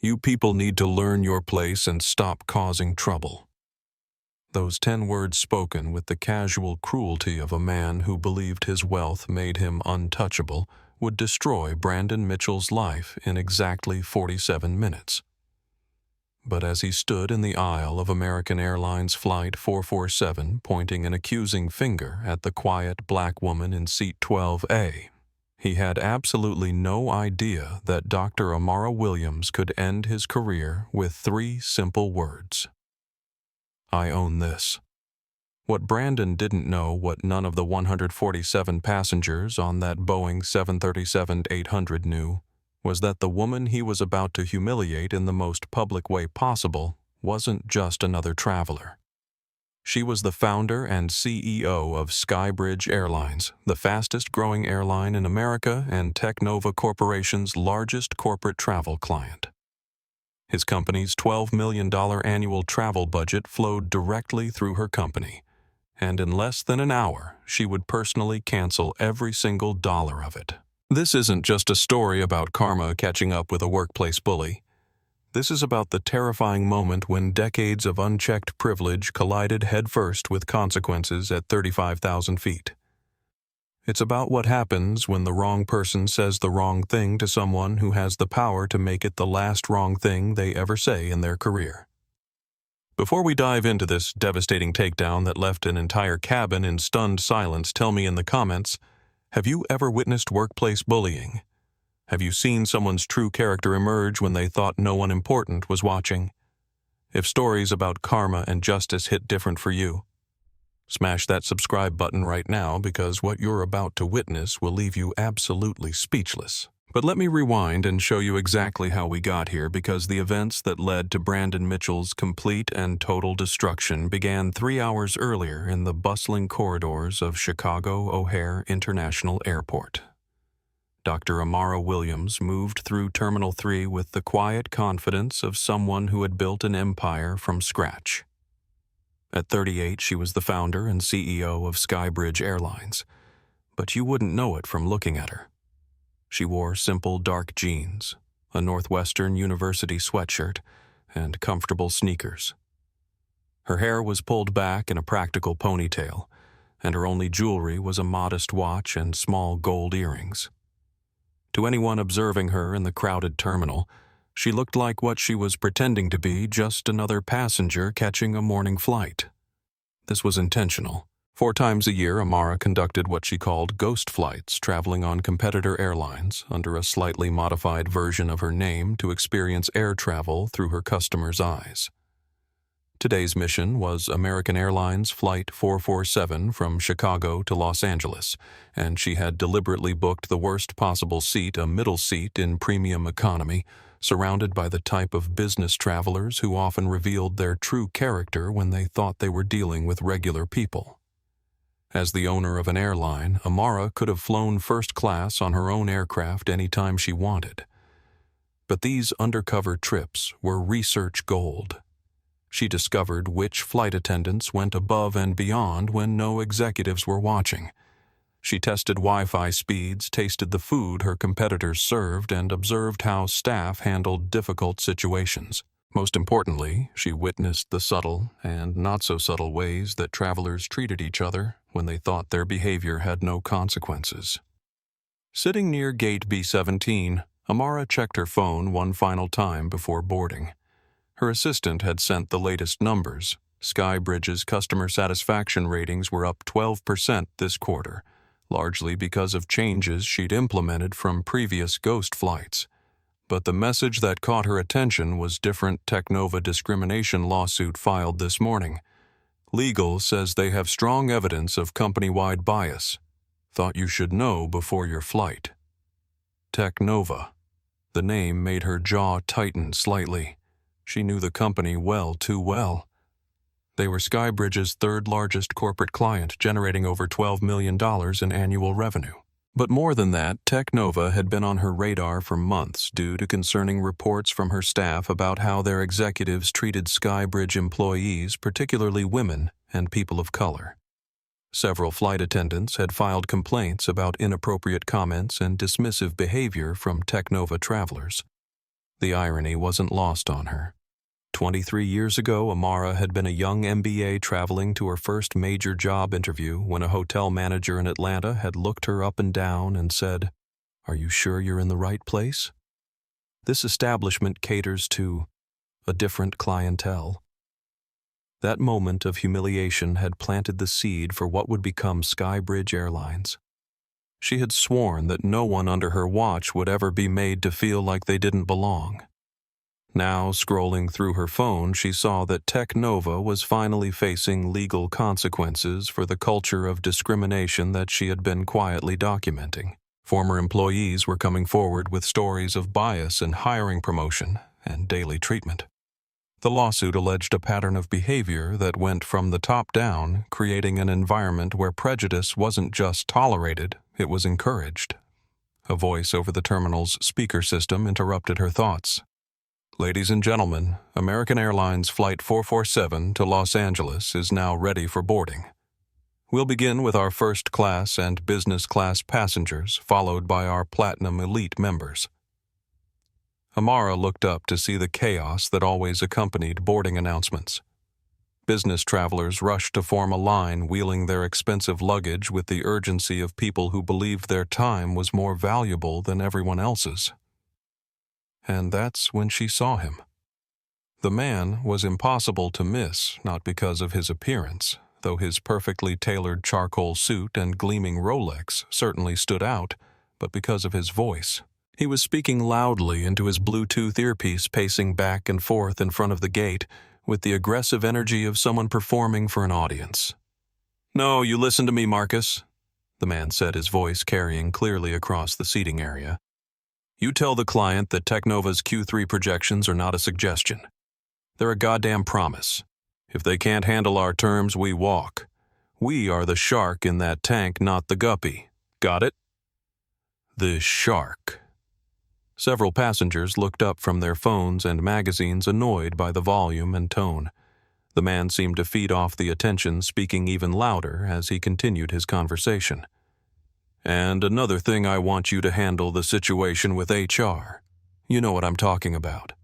You people need to learn your place and stop causing trouble. Those 10 words spoken with the casual cruelty of a man who believed his wealth made him untouchable would destroy Brandon Mitchell's life in exactly 47 minutes. But as he stood in the aisle of American Airlines Flight 447 pointing an accusing finger at the quiet black woman in seat 12A, he had absolutely no idea that Dr. Amara Williams could end his career with 3 simple words. I own this. What Brandon didn't know, what none of the 147 passengers on that Boeing 737-800 knew, was that the woman he was about to humiliate in the most public way possible wasn't just another traveler. She was the founder and CEO of Skybridge Airlines, the fastest-growing airline in America and Technova Corporation's largest corporate travel client. His company's $12 million annual travel budget flowed directly through her company, and in less than an hour, she would personally cancel every single dollar of it. This isn't just a story about karma catching up with a workplace bully. This is about the terrifying moment when decades of unchecked privilege collided headfirst with consequences at 35,000 feet. It's about what happens when the wrong person says the wrong thing to someone who has the power to make it the last wrong thing they ever say in their career. Before we dive into this devastating takedown that left an entire cabin in stunned silence, tell me in the comments, have you ever witnessed workplace bullying? Have you seen someone's true character emerge when they thought no one important was watching? If stories about karma and justice hit different for you, smash that subscribe button right now because what you're about to witness will leave you absolutely speechless. But let me rewind and show you exactly how we got here, because the events that led to Brandon Mitchell's complete and total destruction began 3 hours earlier in the bustling corridors of Chicago O'Hare International Airport. Dr. Amara Williams moved through Terminal 3 with the quiet confidence of someone who had built an empire from scratch. At 38, she was the founder and CEO of Skybridge Airlines, but you wouldn't know it from looking at her. She wore simple dark jeans, a Northwestern University sweatshirt, and comfortable sneakers. Her hair was pulled back in a practical ponytail, and her only jewelry was a modest watch and small gold earrings. To anyone observing her in the crowded terminal, she looked like what she was pretending to be, just another passenger catching a morning flight. This was intentional. 4 times a year, Amara conducted what she called ghost flights, traveling on competitor airlines under a slightly modified version of her name to experience air travel through her customers' eyes. Today's mission was American Airlines Flight 447 from Chicago to Los Angeles, and she had deliberately booked the worst possible seat, a middle seat in premium economy, surrounded by the type of business travelers who often revealed their true character when they thought they were dealing with regular people. As the owner of an airline, Amara could have flown first class on her own aircraft any time she wanted. But these undercover trips were research gold. She discovered which flight attendants went above and beyond when no executives were watching. She tested Wi-Fi speeds, tasted the food her competitors served, and observed how staff handled difficult situations. Most importantly, she witnessed the subtle and not-so-subtle ways that travelers treated each other when they thought their behavior had no consequences. Sitting near gate B-17, Amara checked her phone one final time before boarding. Her assistant had sent the latest numbers. Skybridge's customer satisfaction ratings were up 12% this quarter, largely because of changes she'd implemented from previous ghost flights. But the message that caught her attention was different. Technova discrimination lawsuit filed this morning. Legal says they have strong evidence of company-wide bias. Thought you should know before your flight. Technova. The name made her jaw tighten slightly. She knew the company well too well. They were Skybridge's third-largest corporate client, generating over $12 million in annual revenue. But more than that, Technova had been on her radar for months due to concerning reports from her staff about how their executives treated Skybridge employees, particularly women and people of color. Several flight attendants had filed complaints about inappropriate comments and dismissive behavior from Technova travelers. The irony wasn't lost on her. 23 years ago, Amara had been a young MBA traveling to her first major job interview when a hotel manager in Atlanta had looked her up and down and said, "Are you sure you're in the right place?" This establishment caters to a different clientele. That moment of humiliation had planted the seed for what would become Skybridge Airlines. She had sworn that no one under her watch would ever be made to feel like they didn't belong. Now, scrolling through her phone, she saw that Technova was finally facing legal consequences for the culture of discrimination that she had been quietly documenting. Former employees were coming forward with stories of bias in hiring promotion and daily treatment. The lawsuit alleged a pattern of behavior that went from the top down, creating an environment where prejudice wasn't just tolerated, it was encouraged. A voice over the terminal's speaker system interrupted her thoughts. "Ladies and gentlemen, American Airlines Flight 447 to Los Angeles is now ready for boarding. We'll begin with our first class and business class passengers, followed by our Platinum Elite members." Amara looked up to see the chaos that always accompanied boarding announcements. Business travelers rushed to form a line, wheeling their expensive luggage with the urgency of people who believed their time was more valuable than everyone else's. And that's when she saw him. The man was impossible to miss, not because of his appearance, though his perfectly tailored charcoal suit and gleaming Rolex certainly stood out, but because of his voice. He was speaking loudly into his Bluetooth earpiece, pacing back and forth in front of the gate with the aggressive energy of someone performing for an audience. "No, you listen to me, Marcus," the man said, his voice carrying clearly across the seating area. "You tell the client that Technova's Q3 projections are not a suggestion. They're a goddamn promise. If they can't handle our terms, we walk. We are the shark in that tank, not the guppy. Got it?" The shark. Several passengers looked up from their phones and magazines, annoyed by the volume and tone. The man seemed to feed off the attention, speaking even louder as he continued his conversation. "And another thing, I want you to handle the situation with HR. You know what I'm talking about.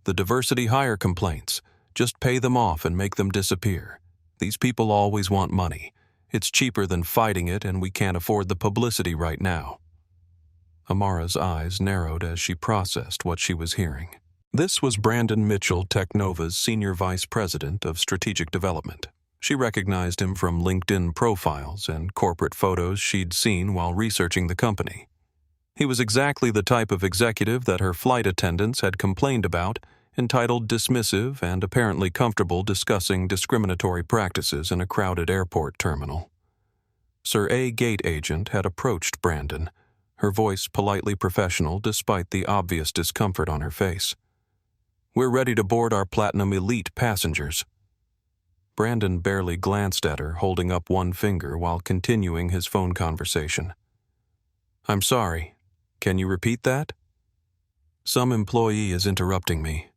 The diversity hire complaints. Just pay them off and make them disappear. These people always want money. It's cheaper than fighting it, and we can't afford the publicity right now." Amara's eyes narrowed as she processed what she was hearing. This was Brandon Mitchell, Technova's Senior Vice President of Strategic Development. She recognized him from LinkedIn profiles and corporate photos she'd seen while researching the company. He was exactly the type of executive that her flight attendants had complained about, entitled dismissive and apparently comfortable discussing discriminatory practices in a crowded airport terminal. Sir A. Gate Agent had approached Brandon, her voice politely professional despite the obvious discomfort on her face. "We're ready to board our Platinum Elite passengers." Brandon barely glanced at her, holding up one finger while continuing his phone conversation. "I'm sorry. Can you repeat that?" "Some employee is interrupting me."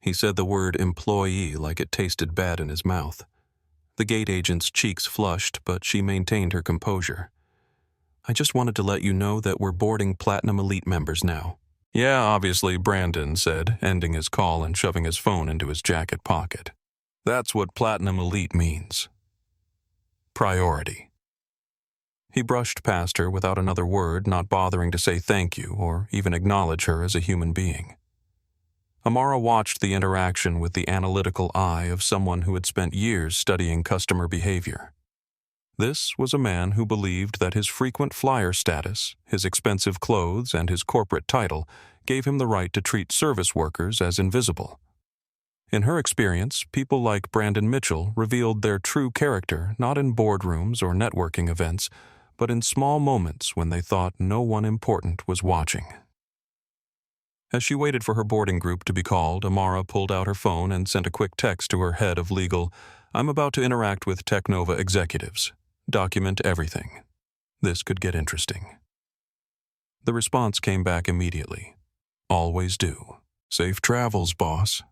He said the word employee like it tasted bad in his mouth. The gate agent's cheeks flushed, but she maintained her composure. "I just wanted to let you know that we're boarding Platinum Elite members now." "Yeah, obviously," Brandon said, ending his call and shoving his phone into his jacket pocket. "That's what Platinum Elite means. Priority." He brushed past her without another word, not bothering to say thank you or even acknowledge her as a human being. Amara watched the interaction with the analytical eye of someone who had spent years studying customer behavior. This was a man who believed that his frequent flyer status, his expensive clothes, and his corporate title gave him the right to treat service workers as invisible. In her experience, people like Brandon Mitchell revealed their true character not in boardrooms or networking events, but in small moments when they thought no one important was watching. As she waited for her boarding group to be called, Amara pulled out her phone and sent a quick text to her head of legal, "I'm about to interact with Technova executives. Document everything. This could get interesting." The response came back immediately. "Always do. Safe travels, boss."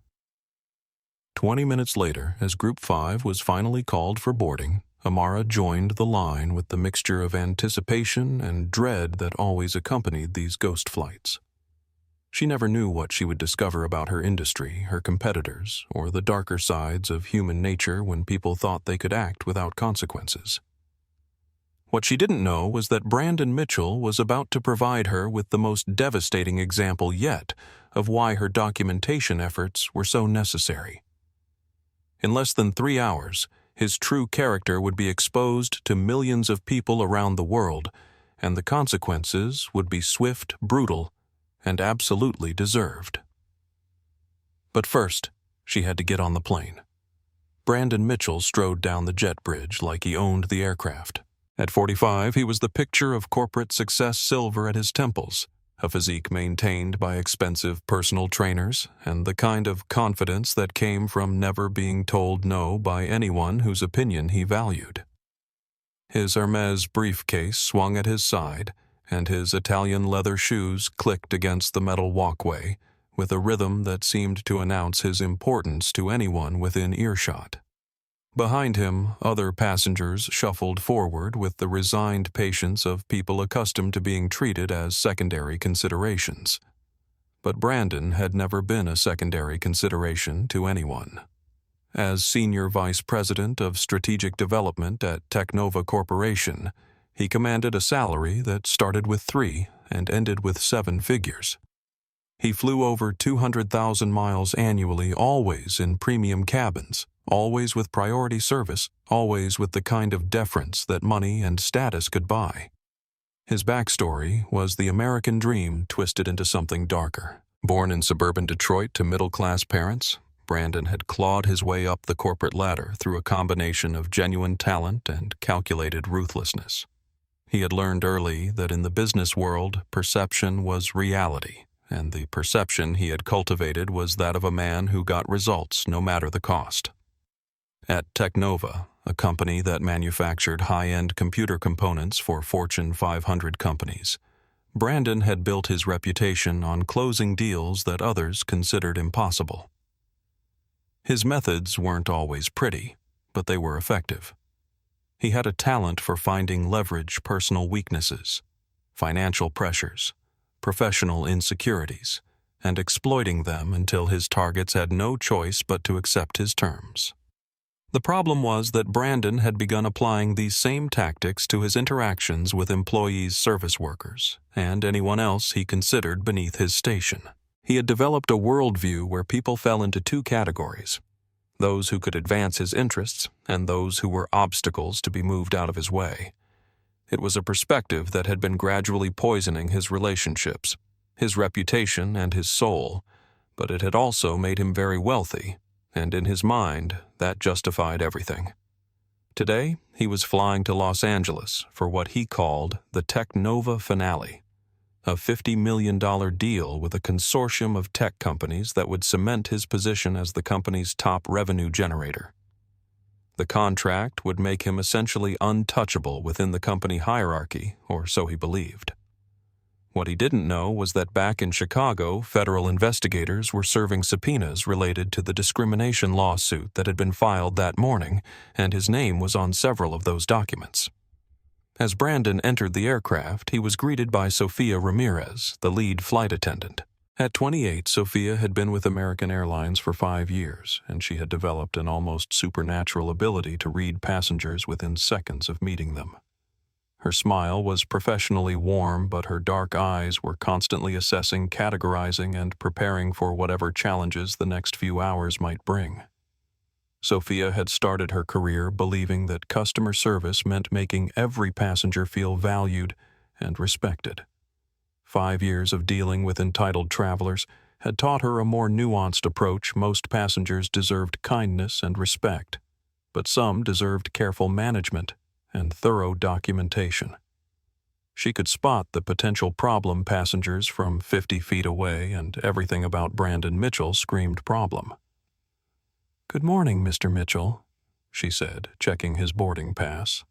20 minutes later, as Group 5 was finally called for boarding, Amara joined the line with the mixture of anticipation and dread that always accompanied these ghost flights. She never knew what she would discover about her industry, her competitors, or the darker sides of human nature when people thought they could act without consequences. What she didn't know was that Brandon Mitchell was about to provide her with the most devastating example yet of why her documentation efforts were so necessary. In less than 3 hours, his true character would be exposed to millions of people around the world, and the consequences would be swift, brutal, and absolutely deserved. But first, she had to get on the plane. Brandon Mitchell strode down the jet bridge like he owned the aircraft. At 45, he was the picture of corporate success silver at his temples, a physique maintained by expensive personal trainers, and the kind of confidence that came from never being told no by anyone whose opinion he valued. His Hermes briefcase swung at his side, and his Italian leather shoes clicked against the metal walkway with a rhythm that seemed to announce his importance to anyone within earshot. Behind him, other passengers shuffled forward with the resigned patience of people accustomed to being treated as secondary considerations. But Brandon had never been a secondary consideration to anyone. As Senior Vice President of Strategic Development at Teknova Corporation, he commanded a salary that started with 3 and ended with 7 figures. He flew over 200,000 miles annually, always in premium cabins, always with priority service, always with the kind of deference that money and status could buy. His backstory was the American dream twisted into something darker. Born in suburban Detroit to middle-class parents, Brandon had clawed his way up the corporate ladder through a combination of genuine talent and calculated ruthlessness. He had learned early that in the business world, perception was reality, and the perception he had cultivated was that of a man who got results no matter the cost. At Teknova, a company that manufactured high-end computer components for Fortune 500 companies, Brandon had built his reputation on closing deals that others considered impossible. His methods weren't always pretty, but they were effective. He had a talent for finding leverage personal weaknesses, financial pressures, professional insecurities, and exploiting them until his targets had no choice but to accept his terms. The problem was that Brandon had begun applying these same tactics to his interactions with employees, service workers, and anyone else he considered beneath his station. He had developed a worldview where people fell into 2 categories: those who could advance his interests and those who were obstacles to be moved out of his way. It was a perspective that had been gradually poisoning his relationships, his reputation, and his soul, but it had also made him very wealthy, and in his mind, that justified everything. Today, he was flying to Los Angeles for what he called the Teknova finale, a $50 million deal with a consortium of tech companies that would cement his position as the company's top revenue generator. The contract would make him essentially untouchable within the company hierarchy, or so he believed. What he didn't know was that back in Chicago, federal investigators were serving subpoenas related to the discrimination lawsuit that had been filed that morning, and his name was on several of those documents. As Brandon entered the aircraft, he was greeted by Sophia Ramirez, the lead flight attendant. At 28, Sophia had been with American Airlines for 5 years, and she had developed an almost supernatural ability to read passengers within seconds of meeting them. Her smile was professionally warm, but her dark eyes were constantly assessing, categorizing, and preparing for whatever challenges the next few hours might bring. Sophia had started her career believing that customer service meant making every passenger feel valued and respected. 5 years of dealing with entitled travelers had taught her a more nuanced approach. Most passengers deserved kindness and respect, but some deserved careful management and thorough documentation. She could spot the potential problem passengers from 50 feet away, and everything about Brandon Mitchell screamed problem. "Good morning, Mr. Mitchell," she said, checking his boarding pass.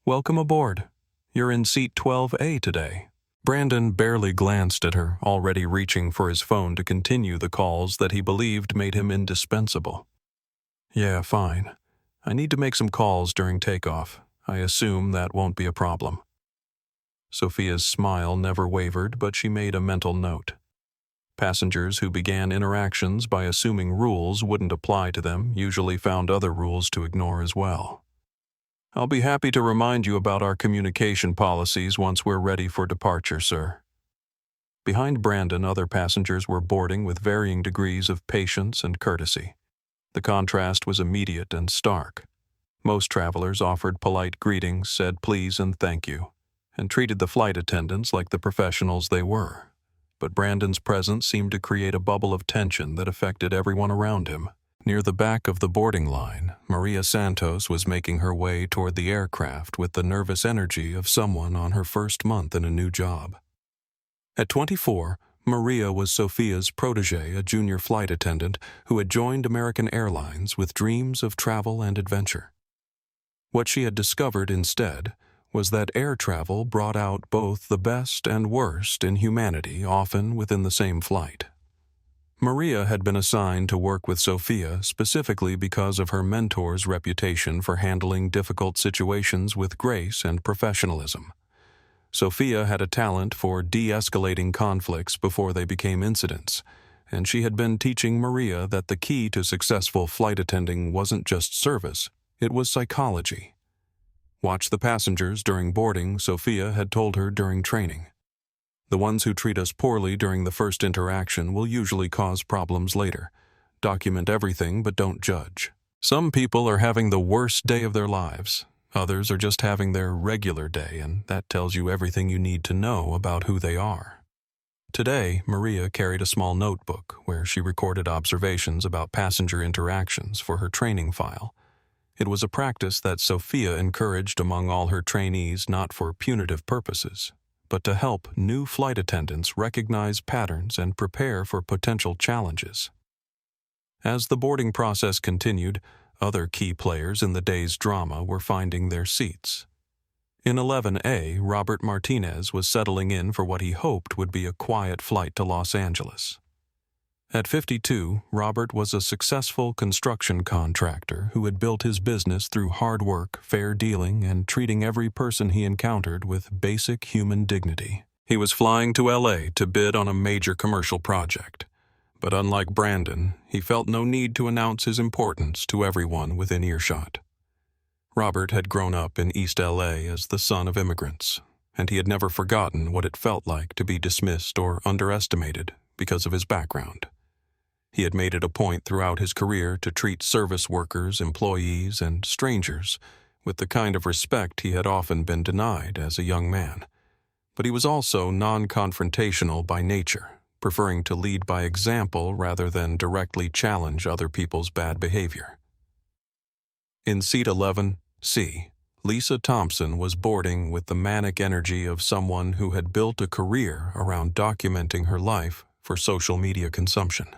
"Welcome aboard. You're in seat 12A today." Brandon barely glanced at her, already reaching for his phone to continue the calls that he believed made him indispensable. "Yeah, fine. I need to make some calls during takeoff. I assume that won't be a problem." Sophia's smile never wavered, but she made a mental note. Passengers who began interactions by assuming rules wouldn't apply to them usually found other rules to ignore as well. "I'll be happy to remind you about our communication policies once we're ready for departure, sir." Behind Brandon, other passengers were boarding with varying degrees of patience and courtesy. The contrast was immediate and stark. Most travelers offered polite greetings, said please and thank you, and treated the flight attendants like the professionals they were. But Brandon's presence seemed to create a bubble of tension that affected everyone around him. Near the back of the boarding line, Maria Santos was making her way toward the aircraft with the nervous energy of someone on her first month in a new job. At 24, Maria was Sophia's protege, a junior flight attendant who had joined American Airlines with dreams of travel and adventure. What she had discovered instead was that air travel brought out both the best and worst in humanity, often within the same flight. Maria had been assigned to work with Sophia specifically because of her mentor's reputation for handling difficult situations with grace and professionalism. Sophia had a talent for de-escalating conflicts before they became incidents, and she had been teaching Maria that the key to successful flight attending wasn't just service, it was psychology. "Watch the passengers during boarding," Sophia had told her during training. "The ones who treat us poorly during the first interaction will usually cause problems later. Document everything, but don't judge. Some people are having the worst day of their lives. Others are just having their regular day, and that tells you everything you need to know about who they are." Today, Maria carried a small notebook where she recorded observations about passenger interactions for her training file. It was a practice that Sophia encouraged among all her trainees not for punitive purposes, but to help new flight attendants recognize patterns and prepare for potential challenges. As the boarding process continued, other key players in the day's drama were finding their seats. In 11A, Robert Martinez was settling in for what he hoped would be a quiet flight to Los Angeles. At 52, Robert was a successful construction contractor who had built his business through hard work, fair dealing, and treating every person he encountered with basic human dignity. He was flying to LA to bid on a major commercial project. But unlike Brandon, he felt no need to announce his importance to everyone within earshot. Robert had grown up in East LA as the son of immigrants, and he had never forgotten what it felt like to be dismissed or underestimated because of his background. He had made it a point throughout his career to treat service workers, employees, and strangers with the kind of respect he had often been denied as a young man. But he was also non-confrontational by nature, preferring to lead by example rather than directly challenge other people's bad behavior. In seat 11C, Lisa Thompson was boarding with the manic energy of someone who had built a career around documenting her life for social media consumption.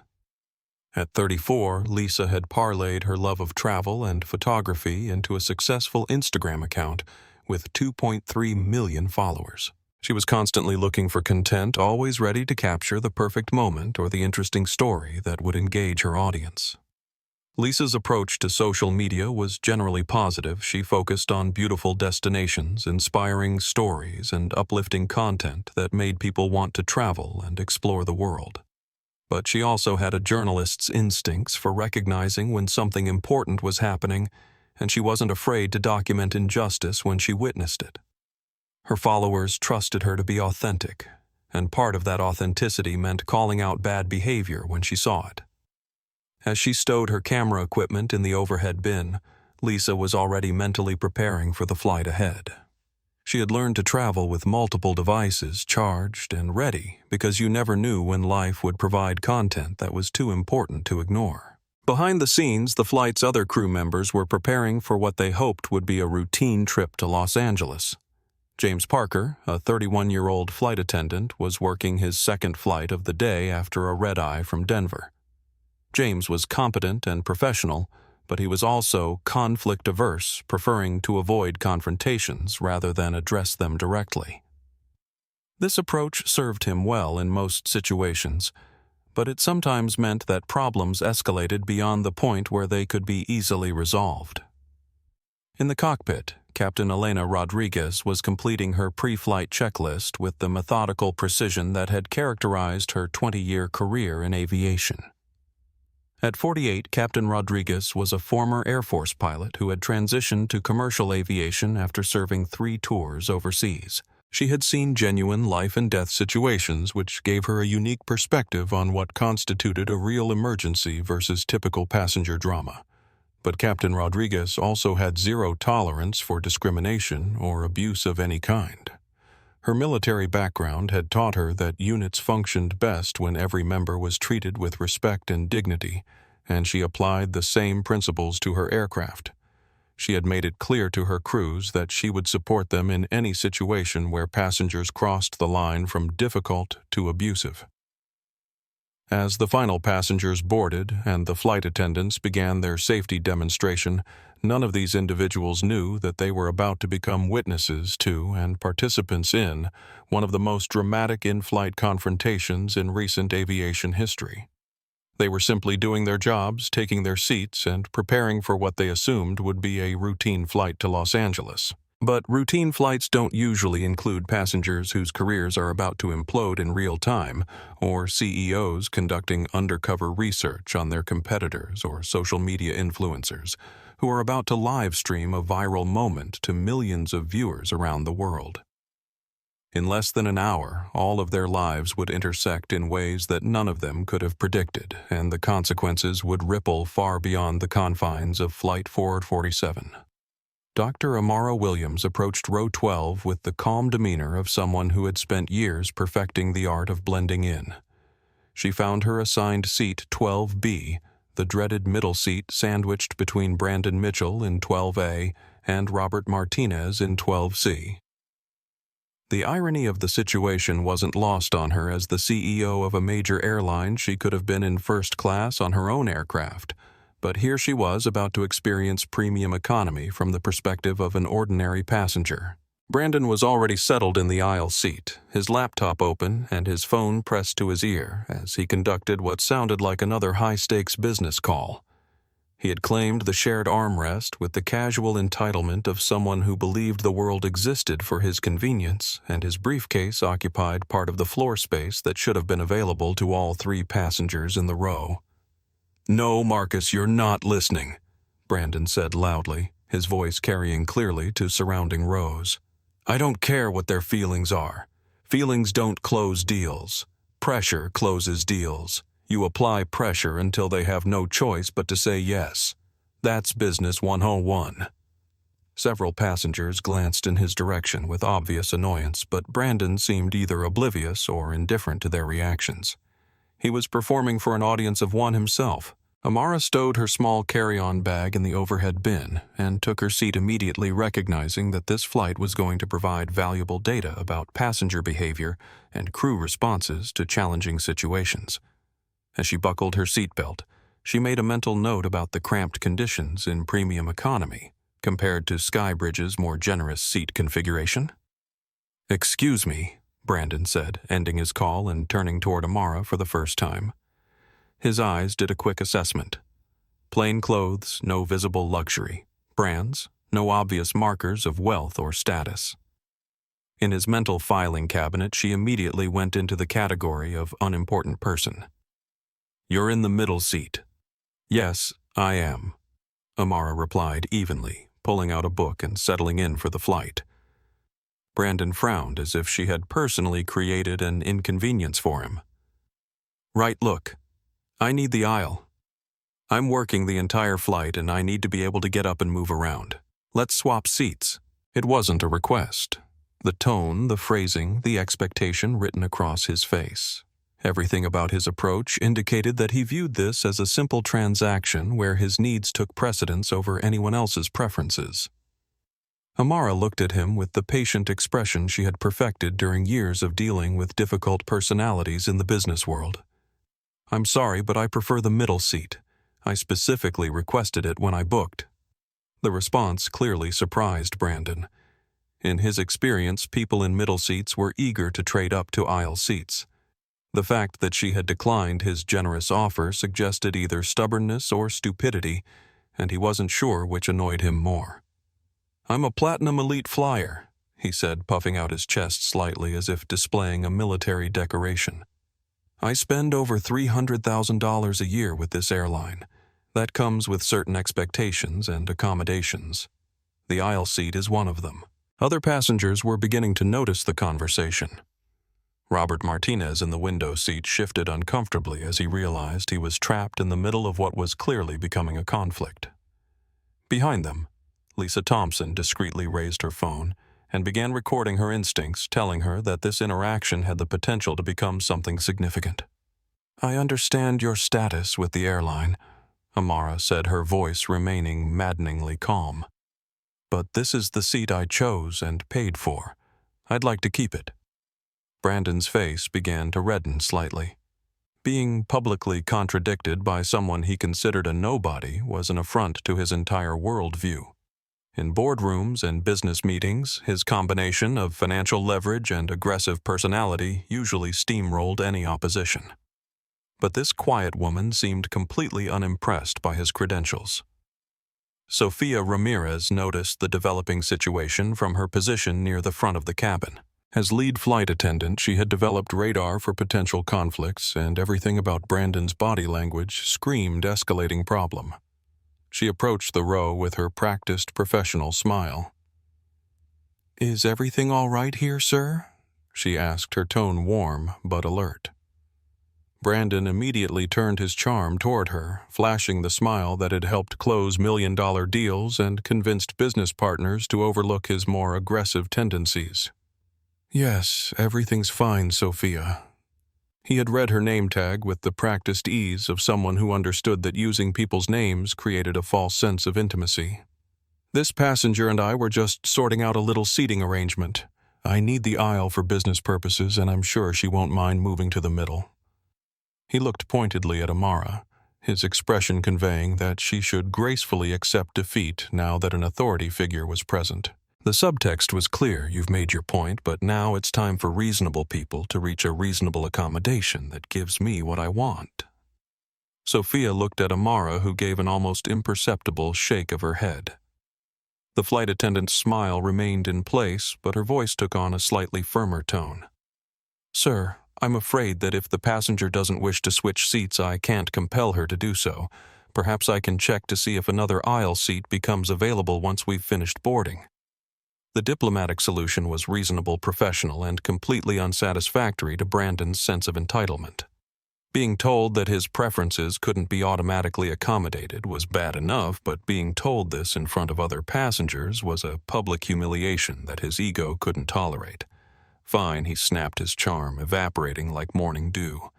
At 34, Lisa had parlayed her love of travel and photography into a successful Instagram account with 2.3 million followers. She was constantly looking for content, always ready to capture the perfect moment or the interesting story that would engage her audience. Lisa's approach to social media was generally positive. She focused on beautiful destinations, inspiring stories, and uplifting content that made people want to travel and explore the world. But she also had a journalist's instincts for recognizing when something important was happening, and she wasn't afraid to document injustice when she witnessed it. Her followers trusted her to be authentic, and part of that authenticity meant calling out bad behavior when she saw it. As she stowed her camera equipment in the overhead bin, Lisa was already mentally preparing for the flight ahead. She had learned to travel with multiple devices charged and ready because you never knew when life would provide content that was too important to ignore. Behind the scenes, the flight's other crew members were preparing for what they hoped would be a routine trip to Los Angeles. James Parker, a 31-year-old flight attendant, was working his second flight of the day after a red-eye from Denver. James was competent and professional, but he was also conflict-averse, preferring to avoid confrontations rather than address them directly. This approach served him well in most situations, but it sometimes meant that problems escalated beyond the point where they could be easily resolved. In the cockpit, Captain Elena Rodriguez was completing her pre-flight checklist with the methodical precision that had characterized her 20-year career in aviation. At 48, Captain Rodriguez was a former Air Force pilot who had transitioned to commercial aviation after serving 3 tours overseas. She had seen genuine life-and-death situations which gave her a unique perspective on what constituted a real emergency versus typical passenger drama. But Captain Rodriguez also had zero tolerance for discrimination or abuse of any kind. Her military background had taught her that units functioned best when every member was treated with respect and dignity, and she applied the same principles to her aircraft. She had made it clear to her crews that she would support them in any situation where passengers crossed the line from difficult to abusive. As the final passengers boarded and the flight attendants began their safety demonstration, none of these individuals knew that they were about to become witnesses to and participants in one of the most dramatic in-flight confrontations in recent aviation history. They were simply doing their jobs, taking their seats, and preparing for what they assumed would be a routine flight to Los Angeles. But routine flights don't usually include passengers whose careers are about to implode in real time, or CEOs conducting undercover research on their competitors or social media influencers, who are about to live stream a viral moment to millions of viewers around the world. In less than an hour, all of their lives would intersect in ways that none of them could have predicted, and the consequences would ripple far beyond the confines of Flight 447. Dr. Amara Williams approached row 12 with the calm demeanor of someone who had spent years perfecting the art of blending in. She found her assigned seat 12B, the dreaded middle seat sandwiched between Brandon Mitchell in 12A and Robert Martinez in 12C. The irony of the situation wasn't lost on her. As the CEO of a major airline, she could have been in first class on her own aircraft. But here she was about to experience premium economy from the perspective of an ordinary passenger. Brandon was already settled in the aisle seat, his laptop open and his phone pressed to his ear as he conducted what sounded like another high-stakes business call. He had claimed the shared armrest with the casual entitlement of someone who believed the world existed for his convenience, and his briefcase occupied part of the floor space that should have been available to all 3 passengers in the row. "No, Marcus, you're not listening," Brandon said loudly, his voice carrying clearly to surrounding rows. "I don't care what their feelings are. Feelings don't close deals. Pressure closes deals. You apply pressure until they have no choice but to say yes. That's business 101. Several passengers glanced in his direction with obvious annoyance, but Brandon seemed either oblivious or indifferent to their reactions. He was performing for an audience of one himself. Amara stowed her small carry-on bag in the overhead bin and took her seat immediately, recognizing that this flight was going to provide valuable data about passenger behavior and crew responses to challenging situations. As she buckled her seatbelt, she made a mental note about the cramped conditions in premium economy compared to Skybridge's more generous seat configuration. "Excuse me," Brandon said, ending his call and turning toward Amara for the first time. His eyes did a quick assessment. Plain clothes, no visible luxury. Brands, no obvious markers of wealth or status. In his mental filing cabinet, she immediately went into the category of unimportant person. "You're in the middle seat." "Yes, I am," Amara replied evenly, pulling out a book and settling in for the flight. Brandon frowned as if she had personally created an inconvenience for him. "Right, look. I need the aisle. I'm working the entire flight and I need to be able to get up and move around. Let's swap seats." It wasn't a request. The tone, the phrasing, the expectation written across his face. Everything about his approach indicated that he viewed this as a simple transaction where his needs took precedence over anyone else's preferences. Amara looked at him with the patient expression she had perfected during years of dealing with difficult personalities in the business world. "I'm sorry, but I prefer the middle seat. I specifically requested it when I booked." The response clearly surprised Brandon. In his experience, people in middle seats were eager to trade up to aisle seats. The fact that she had declined his generous offer suggested either stubbornness or stupidity, and he wasn't sure which annoyed him more. "I'm a Platinum Elite flyer," he said, puffing out his chest slightly as if displaying a military decoration. "I spend over $300,000 a year with this airline. That comes with certain expectations and accommodations. The aisle seat is one of them." Other passengers were beginning to notice the conversation. Robert Martinez in the window seat shifted uncomfortably as he realized he was trapped in the middle of what was clearly becoming a conflict. Behind them, Lisa Thompson discreetly raised her phone and began recording her instincts, telling her that this interaction had the potential to become something significant. "I understand your status with the airline," Amara said, her voice remaining maddeningly calm. "But this is the seat I chose and paid for. I'd like to keep it." Brandon's face began to redden slightly. Being publicly contradicted by someone he considered a nobody was an affront to his entire worldview. In boardrooms and business meetings, his combination of financial leverage and aggressive personality usually steamrolled any opposition. But this quiet woman seemed completely unimpressed by his credentials. Sofia Ramirez noticed the developing situation from her position near the front of the cabin. As lead flight attendant, she had developed radar for potential conflicts, and everything about Brandon's body language screamed escalating problem. She approached the row with her practiced professional smile. "Is everything all right here, sir?" she asked, her tone warm but alert. Brandon immediately turned his charm toward her, flashing the smile that had helped close million-dollar deals and convinced business partners to overlook his more aggressive tendencies. "Yes, everything's fine, Sophia." He had read her name tag with the practiced ease of someone who understood that using people's names created a false sense of intimacy. "This passenger and I were just sorting out a little seating arrangement. I need the aisle for business purposes, and I'm sure she won't mind moving to the middle." He looked pointedly at Amara, his expression conveying that she should gracefully accept defeat now that an authority figure was present. The subtext was clear: you've made your point, but now it's time for reasonable people to reach a reasonable accommodation that gives me what I want. Sophia looked at Amara, who gave an almost imperceptible shake of her head. The flight attendant's smile remained in place, but her voice took on a slightly firmer tone. "Sir, I'm afraid that if the passenger doesn't wish to switch seats, I can't compel her to do so. Perhaps I can check to see if another aisle seat becomes available once we've finished boarding." The diplomatic solution was reasonable, professional, and completely unsatisfactory to Brandon's sense of entitlement. Being told that his preferences couldn't be automatically accommodated was bad enough, but being told this in front of other passengers was a public humiliation that his ego couldn't tolerate. "Fine," he snapped, his charm evaporating like morning dew.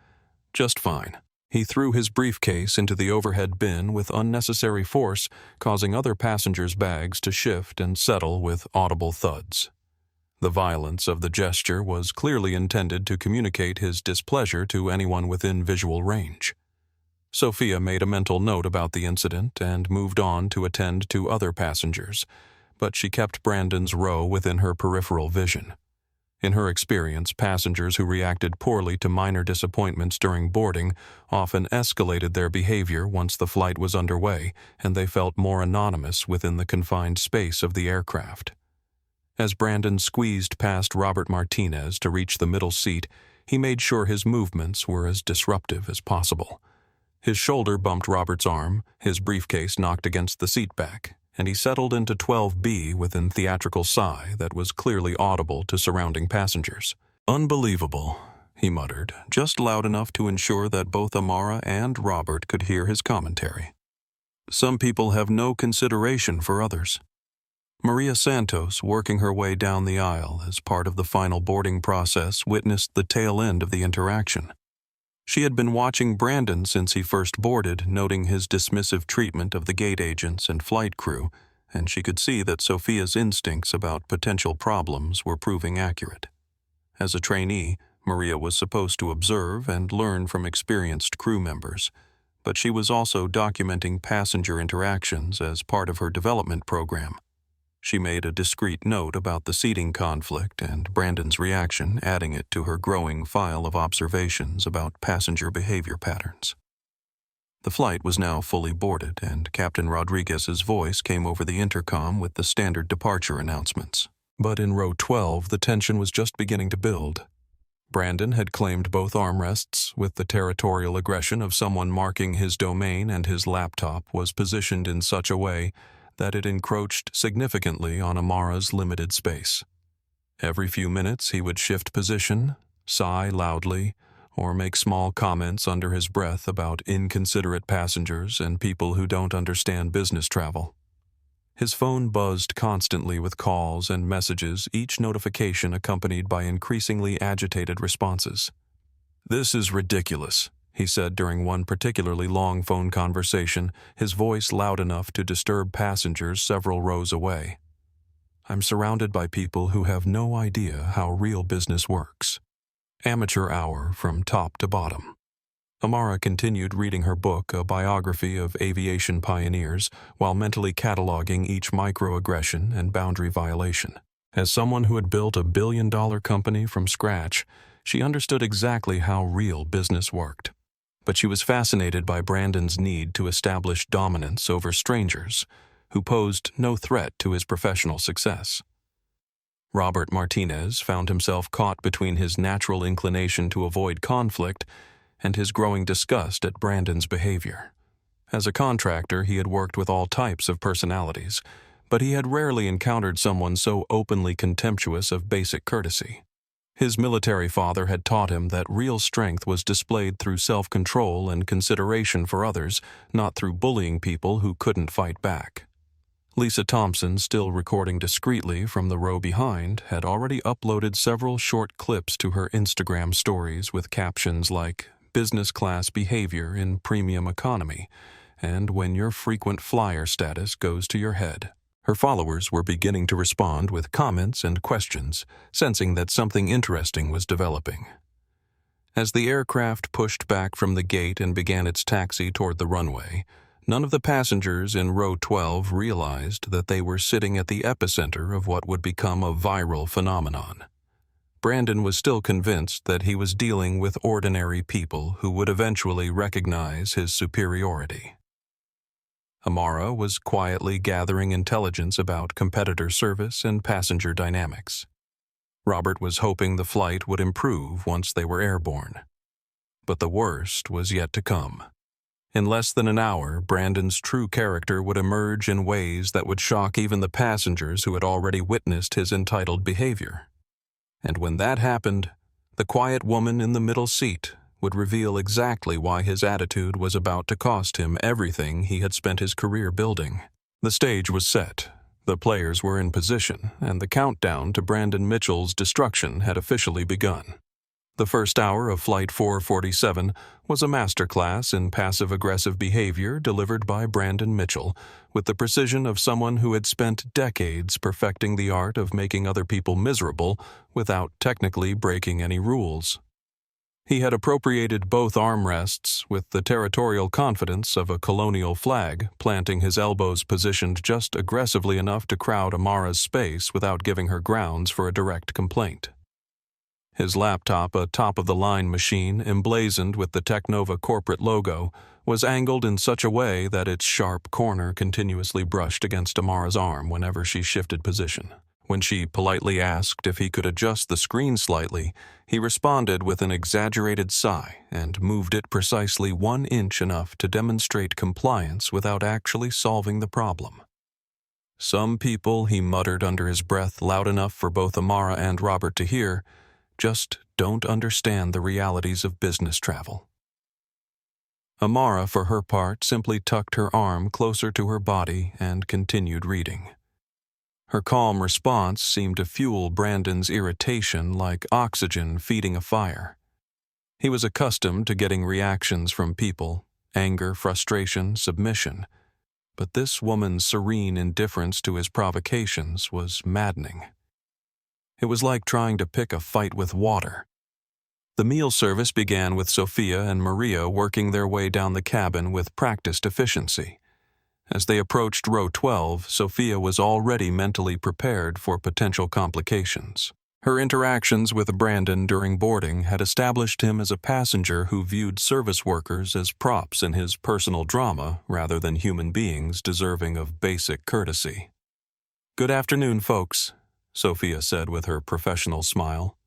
"Just fine." He threw his briefcase into the overhead bin with unnecessary force, causing other passengers' bags to shift and settle with audible thuds. The violence of the gesture was clearly intended to communicate his displeasure to anyone within visual range. Sophia made a mental note about the incident and moved on to attend to other passengers, but she kept Brandon's row within her peripheral vision. In her experience, passengers who reacted poorly to minor disappointments during boarding often escalated their behavior once the flight was underway, and they felt more anonymous within the confined space of the aircraft. As Brandon squeezed past Robert Martinez to reach the middle seat, he made sure his movements were as disruptive as possible. His shoulder bumped Robert's arm, his briefcase knocked against the seat back, and he settled into 12B with a theatrical sigh that was clearly audible to surrounding passengers. "Unbelievable," he muttered, just loud enough to ensure that both Amara and Robert could hear his commentary. "Some people have no consideration for others." Maria Santos, working her way down the aisle as part of the final boarding process, witnessed the tail end of the interaction. She had been watching Brandon since he first boarded, noting his dismissive treatment of the gate agents and flight crew, and she could see that Sophia's instincts about potential problems were proving accurate. As a trainee, Maria was supposed to observe and learn from experienced crew members, but she was also documenting passenger interactions as part of her development program. She made a discreet note about the seating conflict and Brandon's reaction, adding it to her growing file of observations about passenger behavior patterns. The flight was now fully boarded, and Captain Rodriguez's voice came over the intercom with the standard departure announcements. But in row 12, the tension was just beginning to build. Brandon had claimed both armrests with the territorial aggression of someone marking his domain, and his laptop was positioned in such a way that it encroached significantly on Amara's limited space. Every few minutes he would shift position, sigh loudly, or make small comments under his breath about inconsiderate passengers and people who don't understand business travel. His phone buzzed constantly with calls and messages, each notification accompanied by increasingly agitated responses. "This is ridiculous," he said during one particularly long phone conversation, his voice loud enough to disturb passengers several rows away. "I'm surrounded by people who have no idea how real business works." Amateur hour from top to bottom. Amara continued reading her book, a biography of aviation pioneers, while mentally cataloging each microaggression and boundary violation. As someone who had built a billion-dollar company from scratch, she understood exactly how real business worked. But she was fascinated by Brandon's need to establish dominance over strangers, who posed no threat to his professional success. Robert Martinez found himself caught between his natural inclination to avoid conflict and his growing disgust at Brandon's behavior. As a contractor, he had worked with all types of personalities, but he had rarely encountered someone so openly contemptuous of basic courtesy. His military father had taught him that real strength was displayed through self-control and consideration for others, not through bullying people who couldn't fight back. Lisa Thompson, still recording discreetly from the row behind, had already uploaded several short clips to her Instagram stories with captions like, "Business class behavior in premium economy," and "When your frequent flyer status goes to your head." Her followers were beginning to respond with comments and questions, sensing that something interesting was developing. As the aircraft pushed back from the gate and began its taxi toward the runway, none of the passengers in row 12 realized that they were sitting at the epicenter of what would become a viral phenomenon. Brandon was still convinced that he was dealing with ordinary people who would eventually recognize his superiority. Amara was quietly gathering intelligence about competitor service and passenger dynamics. Robert was hoping the flight would improve once they were airborne. But the worst was yet to come. In less than an hour, Brandon's true character would emerge in ways that would shock even the passengers who had already witnessed his entitled behavior. And when that happened, the quiet woman in the middle seat would reveal exactly why his attitude was about to cost him everything he had spent his career building. The stage was set, the players were in position, and the countdown to Brandon Mitchell's destruction had officially begun. The first hour of Flight 447 was a masterclass in passive-aggressive behavior delivered by Brandon Mitchell, with the precision of someone who had spent decades perfecting the art of making other people miserable without technically breaking any rules. He had appropriated both armrests with the territorial confidence of a colonial flag, planting his elbows positioned just aggressively enough to crowd Amara's space without giving her grounds for a direct complaint. His laptop, a top-of-the-line machine emblazoned with the Technova corporate logo, was angled in such a way that its sharp corner continuously brushed against Amara's arm whenever she shifted position. When she politely asked if he could adjust the screen slightly, he responded with an exaggerated sigh and moved it precisely 1 inch enough to demonstrate compliance without actually solving the problem. "Some people," he muttered under his breath loud enough for both Amara and Robert to hear, "just don't understand the realities of business travel." Amara, for her part, simply tucked her arm closer to her body and continued reading. Her calm response seemed to fuel Brandon's irritation like oxygen feeding a fire. He was accustomed to getting reactions from people, anger, frustration, submission, but this woman's serene indifference to his provocations was maddening. It was like trying to pick a fight with water. The meal service began with Sophia and Maria working their way down the cabin with practiced efficiency. As they approached row 12, Sophia was already mentally prepared for potential complications. Her interactions with Brandon during boarding had established him as a passenger who viewed service workers as props in his personal drama rather than human beings deserving of basic courtesy. "Good afternoon, folks," Sophia said with her professional smile.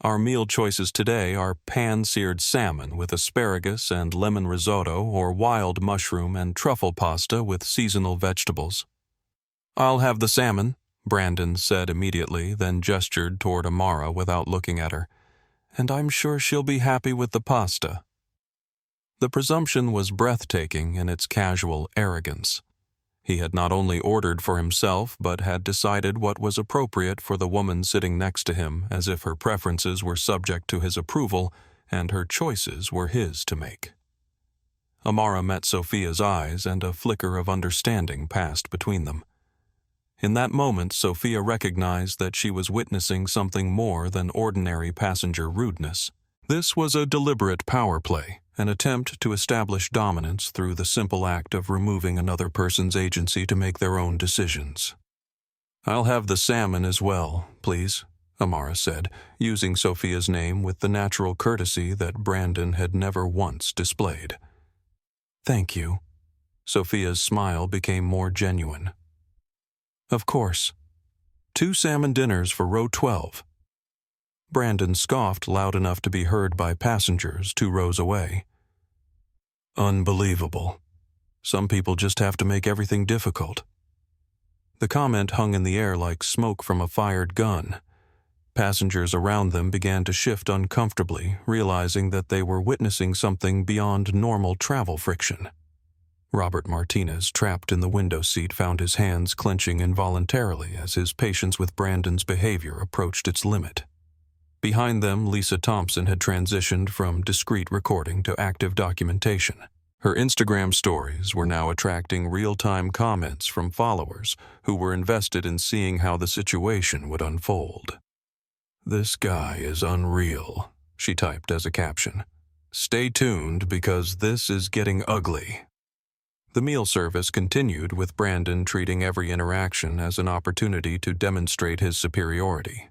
"Our meal choices today are pan-seared salmon with asparagus and lemon risotto or wild mushroom and truffle pasta with seasonal vegetables." "I'll have the salmon," Brandon said immediately, then gestured toward Amara without looking at her. "And I'm sure she'll be happy with the pasta." The presumption was breathtaking in its casual arrogance. He had not only ordered for himself, but had decided what was appropriate for the woman sitting next to him, as if her preferences were subject to his approval and her choices were his to make. Amara met Sophia's eyes, and a flicker of understanding passed between them. In that moment, Sophia recognized that she was witnessing something more than ordinary passenger rudeness. This was a deliberate power play, an attempt to establish dominance through the simple act of removing another person's agency to make their own decisions. "I'll have the salmon as well, please," Amara said, using Sophia's name with the natural courtesy that Brandon had never once displayed. "Thank you." Sophia's smile became more genuine. "Of course. 2 salmon dinners for row 12. Brandon scoffed loud enough to be heard by passengers 2 rows away. "Unbelievable. Some people just have to make everything difficult." The comment hung in the air like smoke from a fired gun. Passengers around them began to shift uncomfortably, realizing that they were witnessing something beyond normal travel friction. Robert Martinez, trapped in the window seat, found his hands clenching involuntarily as his patience with Brandon's behavior approached its limit. Behind them, Lisa Thompson had transitioned from discreet recording to active documentation. Her Instagram stories were now attracting real-time comments from followers who were invested in seeing how the situation would unfold. "This guy is unreal," she typed as a caption. "Stay tuned because this is getting ugly." The meal service continued, with Brandon treating every interaction as an opportunity to demonstrate his superiority.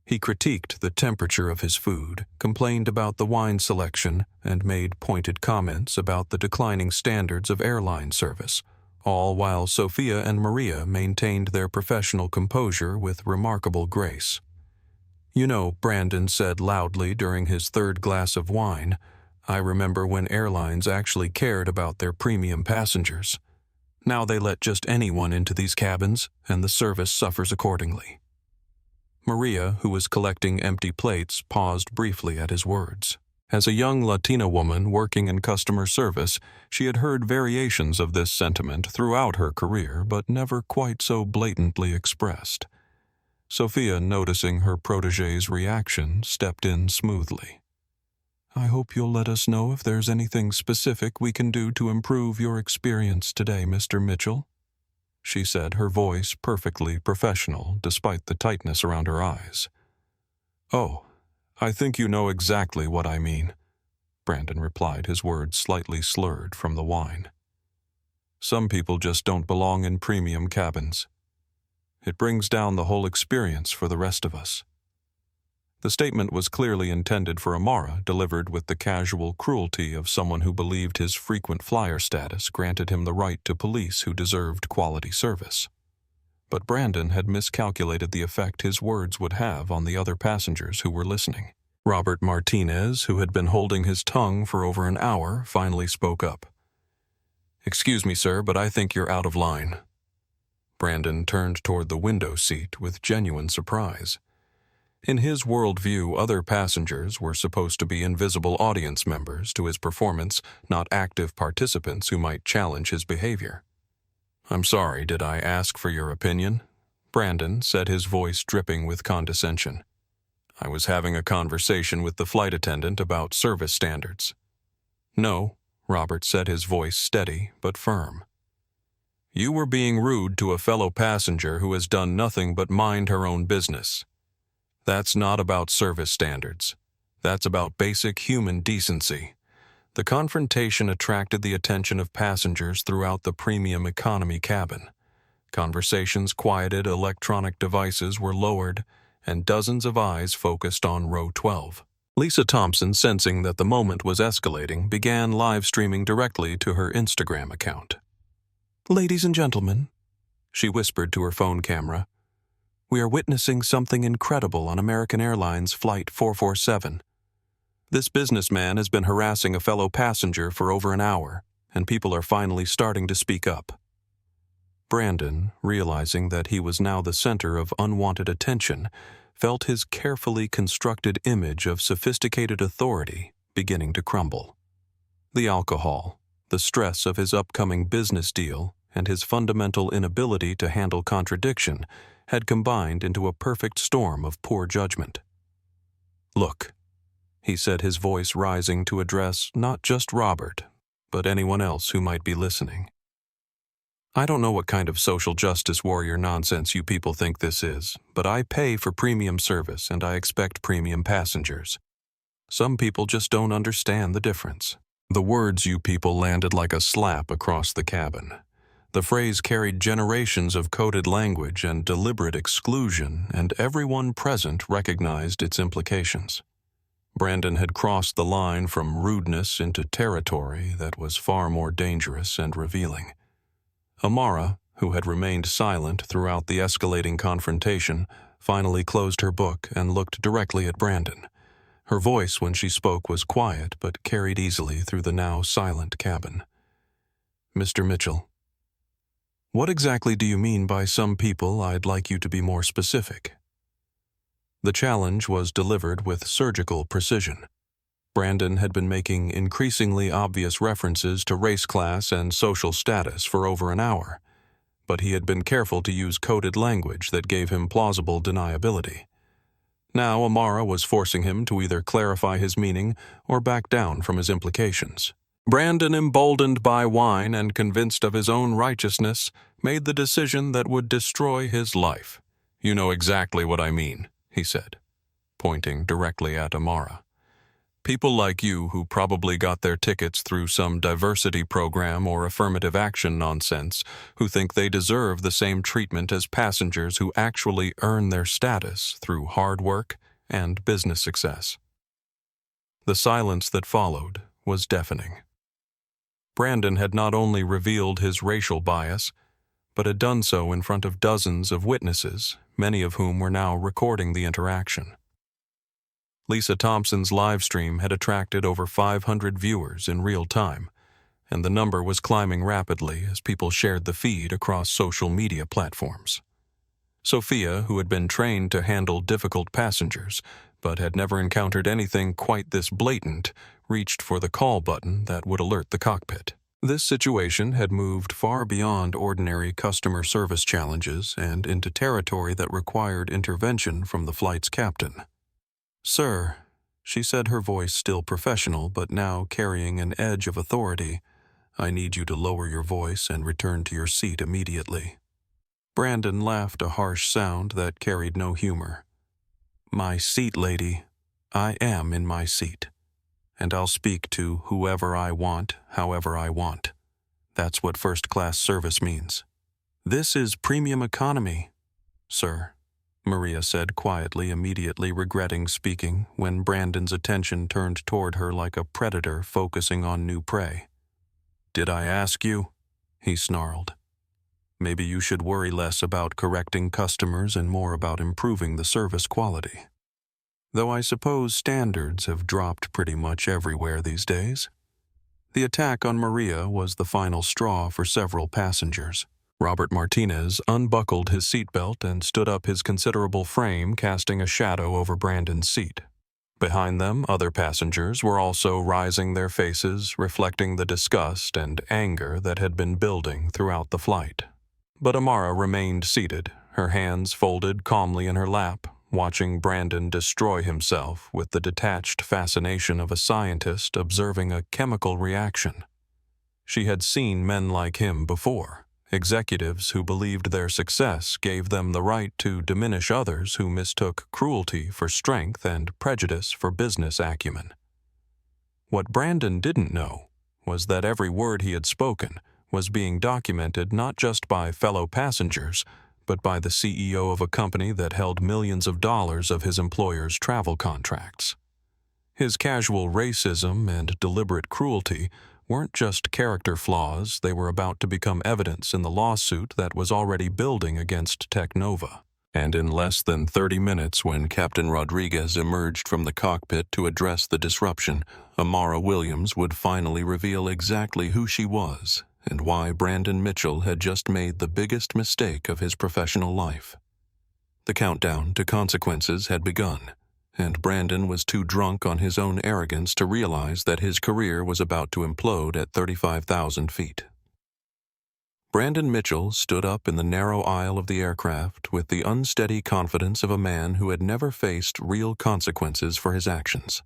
He critiqued the temperature of his food, complained about the wine selection, and made pointed comments about the declining standards of airline service, all while Sophia and Maria maintained their professional composure with remarkable grace. "You know," Brandon said loudly during his 3rd glass of wine, "I remember when airlines actually cared about their premium passengers. Now they let just anyone into these cabins, and the service suffers accordingly." Maria, who was collecting empty plates, paused briefly at his words. As a young Latina woman working in customer service, she had heard variations of this sentiment throughout her career, but never quite so blatantly expressed. Sophia, noticing her protégé's reaction, stepped in smoothly. "I hope you'll let us know if there's anything specific we can do to improve your experience today, Mr. Mitchell," she said, her voice perfectly professional despite the tightness around her eyes. "Oh, I think you know exactly what I mean," Brandon replied, his words slightly slurred from the wine. "Some people just don't belong in premium cabins. It brings down the whole experience for the rest of us." The statement was clearly intended for Amara, delivered with the casual cruelty of someone who believed his frequent flyer status granted him the right to police who deserved quality service. But Brandon had miscalculated the effect his words would have on the other passengers who were listening. Robert Martinez, who had been holding his tongue for over an hour, finally spoke up. "Excuse me, sir, but I think you're out of line." Brandon turned toward the window seat with genuine surprise. In his worldview, other passengers were supposed to be invisible audience members to his performance, not active participants who might challenge his behavior. "I'm sorry, did I ask for your opinion?" Brandon said, his voice dripping with condescension. "I was having a conversation with the flight attendant about service standards." "No," Robert said, his voice steady but firm. "You were being rude to a fellow passenger who has done nothing but mind her own business. That's not about service standards. That's about basic human decency." The confrontation attracted the attention of passengers throughout the premium economy cabin. Conversations quieted, electronic devices were lowered, and dozens of eyes focused on row 12. Lisa Thompson, sensing that the moment was escalating, began live streaming directly to her Instagram account. "Ladies and gentlemen," she whispered to her phone camera, "we are witnessing something incredible on American Airlines Flight 447. This businessman has been harassing a fellow passenger for over an hour, and people are finally starting to speak up." Brandon, realizing that he was now the center of unwanted attention, felt his carefully constructed image of sophisticated authority beginning to crumble. The alcohol, the stress of his upcoming business deal, and his fundamental inability to handle contradiction had combined into a perfect storm of poor judgment. "Look," he said, his voice rising to address not just Robert, but anyone else who might be listening. "I don't know what kind of social justice warrior nonsense you people think this is, but I pay for premium service and I expect premium passengers. Some people just don't understand the difference." The words "you people" landed like a slap across the cabin. The phrase carried generations of coded language and deliberate exclusion, and everyone present recognized its implications. Brandon had crossed the line from rudeness into territory that was far more dangerous and revealing. Amara, who had remained silent throughout the escalating confrontation, finally closed her book and looked directly at Brandon. Her voice when she spoke was quiet but carried easily through the now silent cabin. "Mr. Mitchell, what exactly do you mean by some people? I'd like you to be more specific." The challenge was delivered with surgical precision. Brandon had been making increasingly obvious references to race class and social status for over an hour, but he had been careful to use coded language that gave him plausible deniability. Now Amara was forcing him to either clarify his meaning or back down from his implications. Brandon, emboldened by wine and convinced of his own righteousness, made the decision that would destroy his life. "You know exactly what I mean," he said, pointing directly at Amara. "People like you who probably got their tickets through some diversity program or affirmative action nonsense, who think they deserve the same treatment as passengers who actually earn their status through hard work and business success." The silence that followed was deafening. Brandon had not only revealed his racial bias, but had done so in front of dozens of witnesses, many of whom were now recording the interaction. Lisa Thompson's live stream had attracted over 500 viewers in real time, and the number was climbing rapidly as people shared the feed across social media platforms. Sophia, who had been trained to handle difficult passengers, but had never encountered anything quite this blatant, reached for the call button that would alert the cockpit. This situation had moved far beyond ordinary customer service challenges and into territory that required intervention from the flight's captain. "Sir," she said, her voice still professional but now carrying an edge of authority, "I need you to lower your voice and return to your seat immediately." Brandon laughed, a harsh sound that carried no humor. "My seat, lady. I am in my seat. And I'll speak to whoever I want, however I want. That's what first-class service means." "This is premium economy, sir," Maria said quietly, immediately regretting speaking when Brandon's attention turned toward her like a predator focusing on new prey. "Did I ask you?" he snarled. "Maybe you should worry less about correcting customers and more about improving the service quality. Though I suppose standards have dropped pretty much everywhere these days." The attack on Maria was the final straw for several passengers. Robert Martinez unbuckled his seatbelt and stood up, his considerable frame casting a shadow over Brandon's seat. Behind them, other passengers were also rising, their faces reflecting the disgust and anger that had been building throughout the flight. But Amara remained seated, her hands folded calmly in her lap, watching Brandon destroy himself with the detached fascination of a scientist observing a chemical reaction. She had seen men like him before. Executives who believed their success gave them the right to diminish others who mistook cruelty for strength and prejudice for business acumen. What Brandon didn't know was that every word he had spoken was being documented not just by fellow passengers, but by the CEO of a company that held millions of dollars of his employer's travel contracts. His casual racism and deliberate cruelty weren't just character flaws, they were about to become evidence in the lawsuit that was already building against Technova. And in less than 30 minutes, when Captain Rodriguez emerged from the cockpit to address the disruption, Amara Williams would finally reveal exactly who she was and why Brandon Mitchell had just made the biggest mistake of his professional life. The countdown to consequences had begun, and Brandon was too drunk on his own arrogance to realize that his career was about to implode at 35,000 feet. Brandon Mitchell stood up in the narrow aisle of the aircraft with the unsteady confidence of a man who had never faced real consequences for his actions.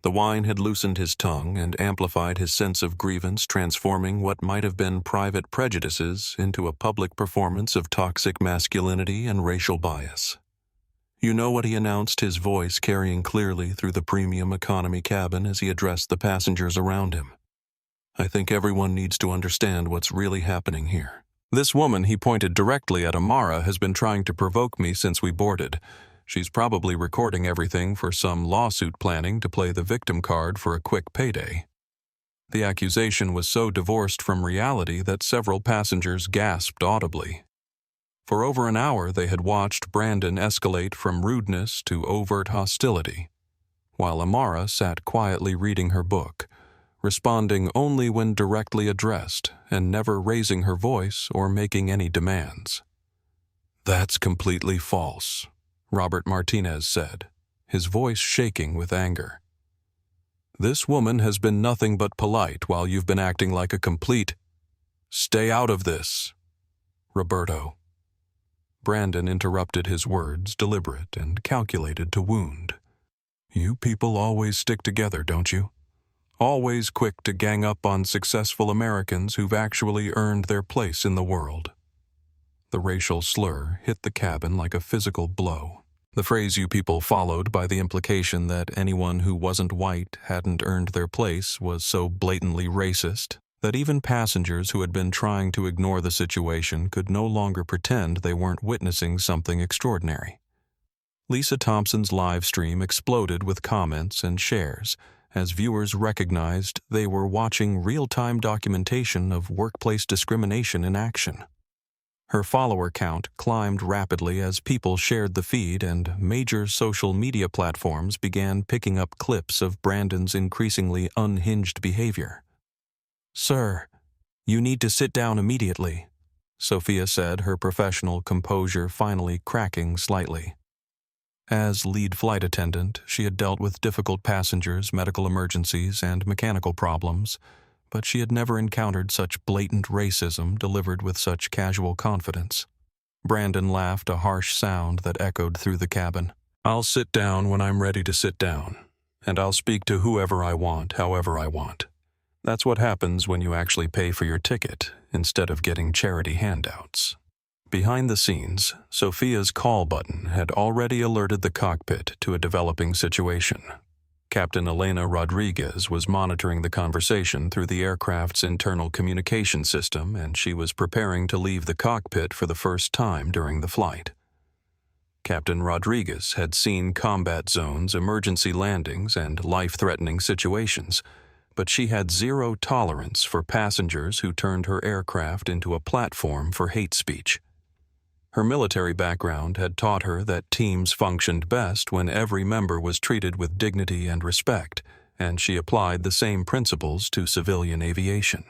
The wine had loosened his tongue and amplified his sense of grievance, transforming what might have been private prejudices into a public performance of toxic masculinity and racial bias. "You know what?" he announced, his voice carrying clearly through the premium economy cabin as he addressed the passengers around him. "I think everyone needs to understand what's really happening here. This woman," he pointed directly at Amara, "has been trying to provoke me since we boarded. She's probably recording everything for some lawsuit planning to play the victim card for a quick payday." The accusation was so divorced from reality that several passengers gasped audibly. For over an hour they had watched Brandon escalate from rudeness to overt hostility, while Amara sat quietly reading her book, responding only when directly addressed and never raising her voice or making any demands. "That's completely false," Robert Martinez said, his voice shaking with anger. "This woman has been nothing but polite while you've been acting like a complete— Stay out of this, Roberto." Brandon interrupted his words, deliberate and calculated to wound. "You people always stick together, don't you? Always quick to gang up on successful Americans who've actually earned their place in the world." The racial slur hit the cabin like a physical blow. The phrase "you people" followed by the implication that anyone who wasn't white hadn't earned their place was so blatantly racist that even passengers who had been trying to ignore the situation could no longer pretend they weren't witnessing something extraordinary. Lisa Thompson's live stream exploded with comments and shares as viewers recognized they were watching real-time documentation of workplace discrimination in action. Her follower count climbed rapidly as people shared the feed, and major social media platforms began picking up clips of Brandon's increasingly unhinged behavior. "Sir, you need to sit down immediately," Sophia said, her professional composure finally cracking slightly. As lead flight attendant, she had dealt with difficult passengers, medical emergencies, and mechanical problems, but she had never encountered such blatant racism delivered with such casual confidence. Brandon laughed, a harsh sound that echoed through the cabin. "I'll sit down when I'm ready to sit down, and I'll speak to whoever I want, however I want. That's what happens when you actually pay for your ticket instead of getting charity handouts." Behind the scenes, Sophia's call button had already alerted the cockpit to a developing situation. Captain Elena Rodriguez was monitoring the conversation through the aircraft's internal communication system, and she was preparing to leave the cockpit for the first time during the flight. Captain Rodriguez had seen combat zones, emergency landings, and life-threatening situations, but she had zero tolerance for passengers who turned her aircraft into a platform for hate speech. Her military background had taught her that teams functioned best when every member was treated with dignity and respect, and she applied the same principles to civilian aviation.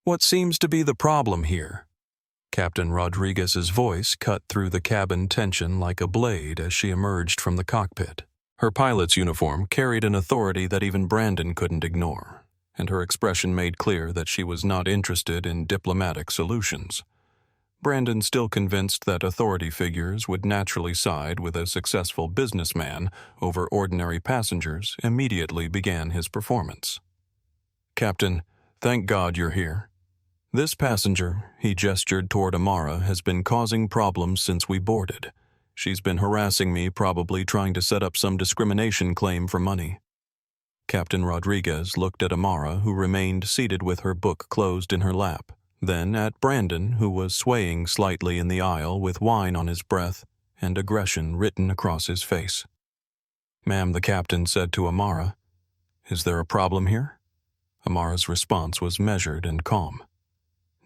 "What seems to be the problem here?" Captain Rodriguez's voice cut through the cabin tension like a blade as she emerged from the cockpit. Her pilot's uniform carried an authority that even Brandon couldn't ignore, and her expression made clear that she was not interested in diplomatic solutions. Brandon, still convinced that authority figures would naturally side with a successful businessman over ordinary passengers, immediately began his performance. "Captain, thank God you're here. This passenger," he gestured toward Amara, "has been causing problems since we boarded. She's been harassing me, probably trying to set up some discrimination claim for money." Captain Rodriguez looked at Amara, who remained seated with her book closed in her lap. then at Brandon, who was swaying slightly in the aisle with wine on his breath and aggression written across his face. "Ma'am," the captain said to Amara, "is there a problem here?" Amara's response was measured and calm.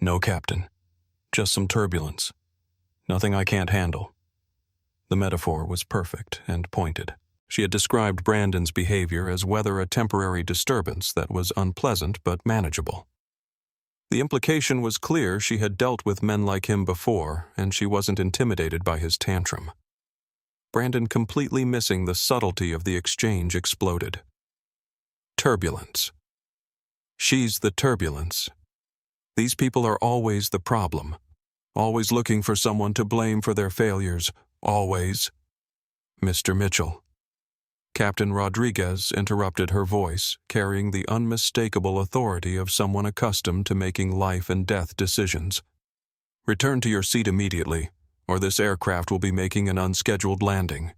"No, Captain. Just some turbulence. Nothing I can't handle." The metaphor was perfect and pointed. She had described Brandon's behavior as whether a temporary disturbance that was unpleasant but manageable. The implication was clear. She had dealt with men like him before, and she wasn't intimidated by his tantrum. Brandon, completely missing the subtlety of the exchange, exploded. "Turbulence. She's the turbulence. These people are always the problem, always looking for someone to blame for their failures, always." "Mr. Mitchell." Captain Rodriguez interrupted her voice, carrying the unmistakable authority of someone accustomed to making life-and-death decisions. "Return to your seat immediately, or this aircraft will be making an unscheduled landing."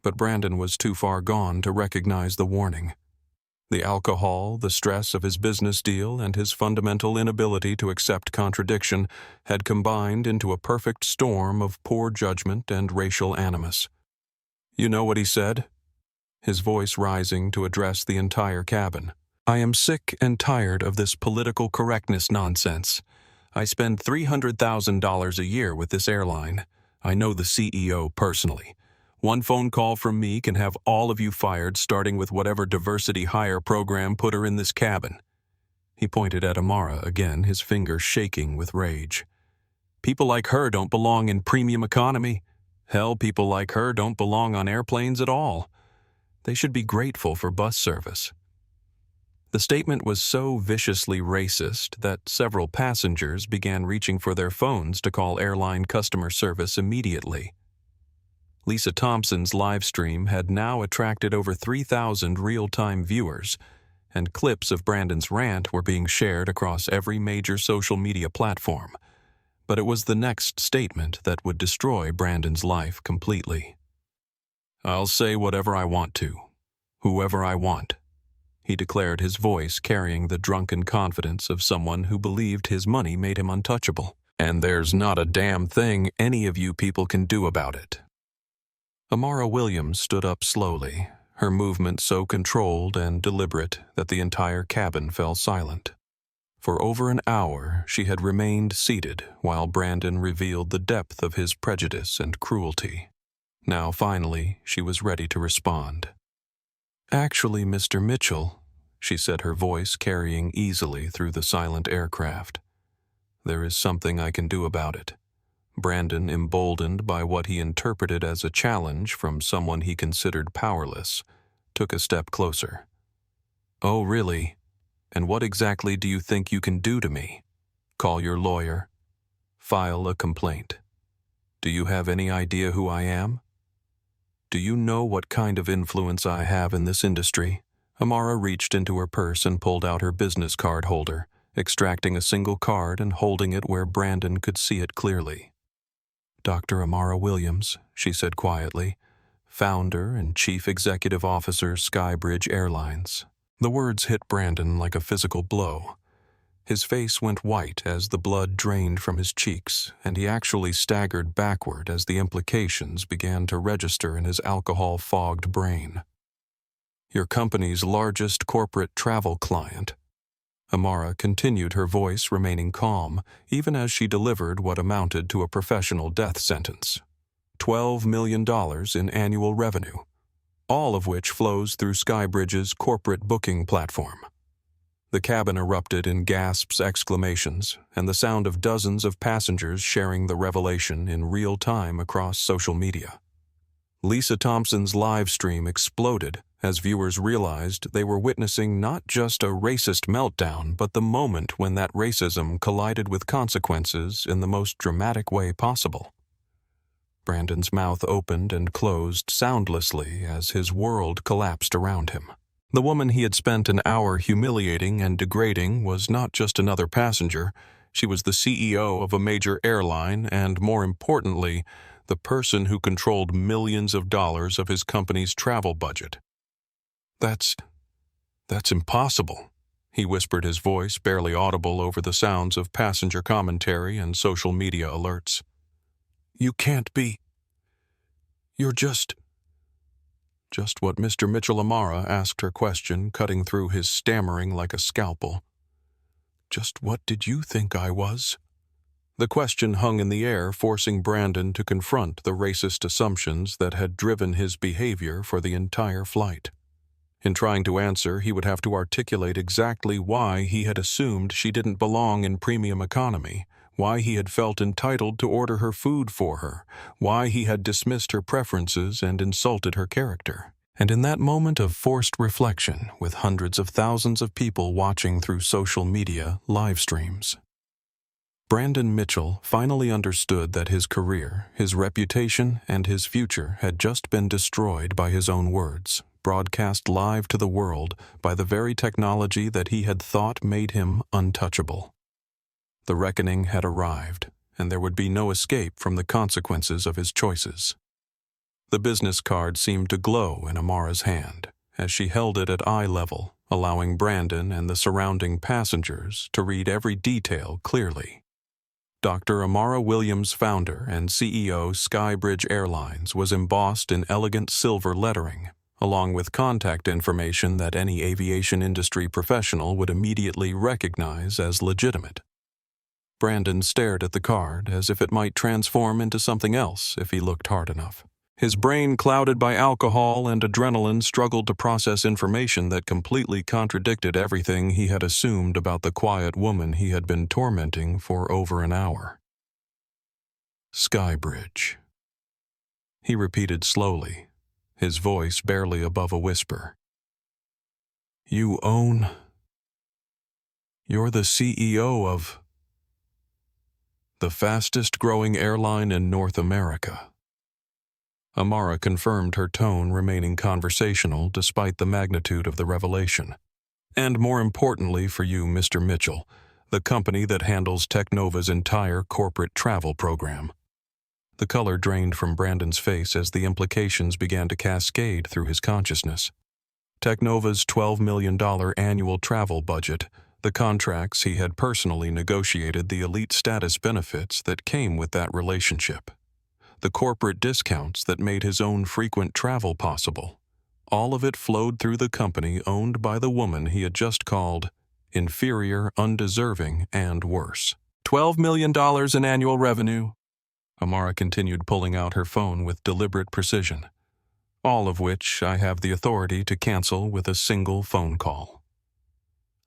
But Brandon was too far gone to recognize the warning. The alcohol, the stress of his business deal, and his fundamental inability to accept contradiction had combined into a perfect storm of poor judgment and racial animus. "You know what he said?" His voice rising to address the entire cabin. "I am sick and tired of this political correctness nonsense. I spend $300,000 a year with this airline. I know the CEO personally. One phone call from me can have all of you fired, starting with whatever diversity hire program put her in this cabin." He pointed at Amara again, his finger shaking with rage. "People like her don't belong in premium economy. Hell, people like her don't belong on airplanes at all. They should be grateful for bus service." The statement was so viciously racist that several passengers began reaching for their phones to call airline customer service immediately. Lisa Thompson's live stream had now attracted over 3,000 real-time viewers, and clips of Brandon's rant were being shared across every major social media platform. But it was the next statement that would destroy Brandon's life completely. "I'll say whatever I want to, whoever I want," he declared, his voice carrying the drunken confidence of someone who believed his money made him untouchable. "And there's not a damn thing any of you people can do about it." Amara Williams stood up slowly, her movement so controlled and deliberate that the entire cabin fell silent. For over an hour she had remained seated while Brandon revealed the depth of his prejudice and cruelty. Now finally she was ready to respond. "Actually, Mr. Mitchell," she said, her voice carrying easily through the silent aircraft, "there is something I can do about it." Brandon, emboldened by what he interpreted as a challenge from someone he considered powerless, took a step closer. "Oh, really? And what exactly do you think you can do to me? Call your lawyer? File a complaint? Do you have any idea who I am? Do you know what kind of influence I have in this industry?" Amara reached into her purse and pulled out her business card holder, extracting a single card and holding it where Brandon could see it clearly. "Dr. Amara Williams," she said quietly, "founder and chief executive officer, Skybridge Airlines." The words hit Brandon like a physical blow. His face went white as the blood drained from his cheeks, and he actually staggered backward as the implications began to register in his alcohol-fogged brain. "Your company's largest corporate travel client." Amara continued, her voice remaining calm, even as she delivered what amounted to a professional death sentence. $12 million in annual revenue, all of which flows through Skybridge's corporate booking platform. The cabin erupted in gasps, exclamations, and the sound of dozens of passengers sharing the revelation in real time across social media. Lisa Thompson's live stream exploded as viewers realized they were witnessing not just a racist meltdown, but the moment when that racism collided with consequences in the most dramatic way possible. Brandon's mouth opened and closed soundlessly as his world collapsed around him. The woman he had spent an hour humiliating and degrading was not just another passenger. She was the CEO of a major airline and, more importantly, the person who controlled millions of dollars of his company's travel budget. That's impossible," he whispered, his voice barely audible over the sounds of passenger commentary and social media alerts. "You can't be. You're just—" Just what Mr. Mitchell Amara asked her question, cutting through his stammering like a scalpel. "Just what did you think I was?" The question hung in the air, forcing Brandon to confront the racist assumptions that had driven his behavior for the entire flight. In trying to answer, he would have to articulate exactly why he had assumed she didn't belong in premium economy, why he had felt entitled to order her food for her, why he had dismissed her preferences and insulted her character. And in that moment of forced reflection, with hundreds of thousands of people watching through social media live streams, Brandon Mitchell finally understood that his career, his reputation, and his future had just been destroyed by his own words, broadcast live to the world by the very technology that he had thought made him untouchable. The reckoning had arrived, and there would be no escape from the consequences of his choices. The business card seemed to glow in Amara's hand as she held it at eye level, allowing Brandon and the surrounding passengers to read every detail clearly. Dr. Amara Williams, founder and CEO, Skybridge Airlines, was embossed in elegant silver lettering, along with contact information that any aviation industry professional would immediately recognize as legitimate. Brandon stared at the card as if it might transform into something else if he looked hard enough. His brain, clouded by alcohol and adrenaline, struggled to process information that completely contradicted everything he had assumed about the quiet woman he had been tormenting for over an hour. Skybridge. He repeated slowly, his voice barely above a whisper. You're the CEO of the fastest-growing airline in North America. Amara confirmed, her tone remaining conversational despite the magnitude of the revelation. And more importantly for you, Mr. Mitchell, the company that handles Technova's entire corporate travel program. The color drained from Brandon's face as the implications began to cascade through his consciousness. Technova's $12 million annual travel budget, the contracts he had personally negotiated, the elite status benefits that came with that relationship, the corporate discounts that made his own frequent travel possible. All of it flowed through the company owned by the woman he had just called inferior, undeserving, and worse. $12 million in annual revenue. Amara continued, pulling out her phone with deliberate precision. All of which I have the authority to cancel with a single phone call.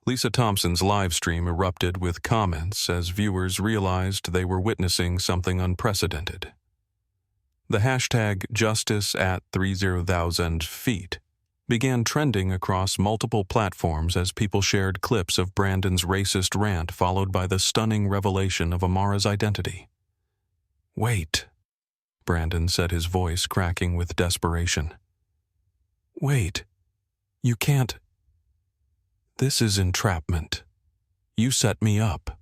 Lisa Thompson's live stream erupted with comments as viewers realized they were witnessing something unprecedented. The hashtag #justice@30,000 began trending across multiple platforms as people shared clips of Brandon's racist rant, followed by the stunning revelation of Amara's identity. Wait, Brandon said, his voice cracking with desperation. Wait, you can't. This is entrapment. You set me up.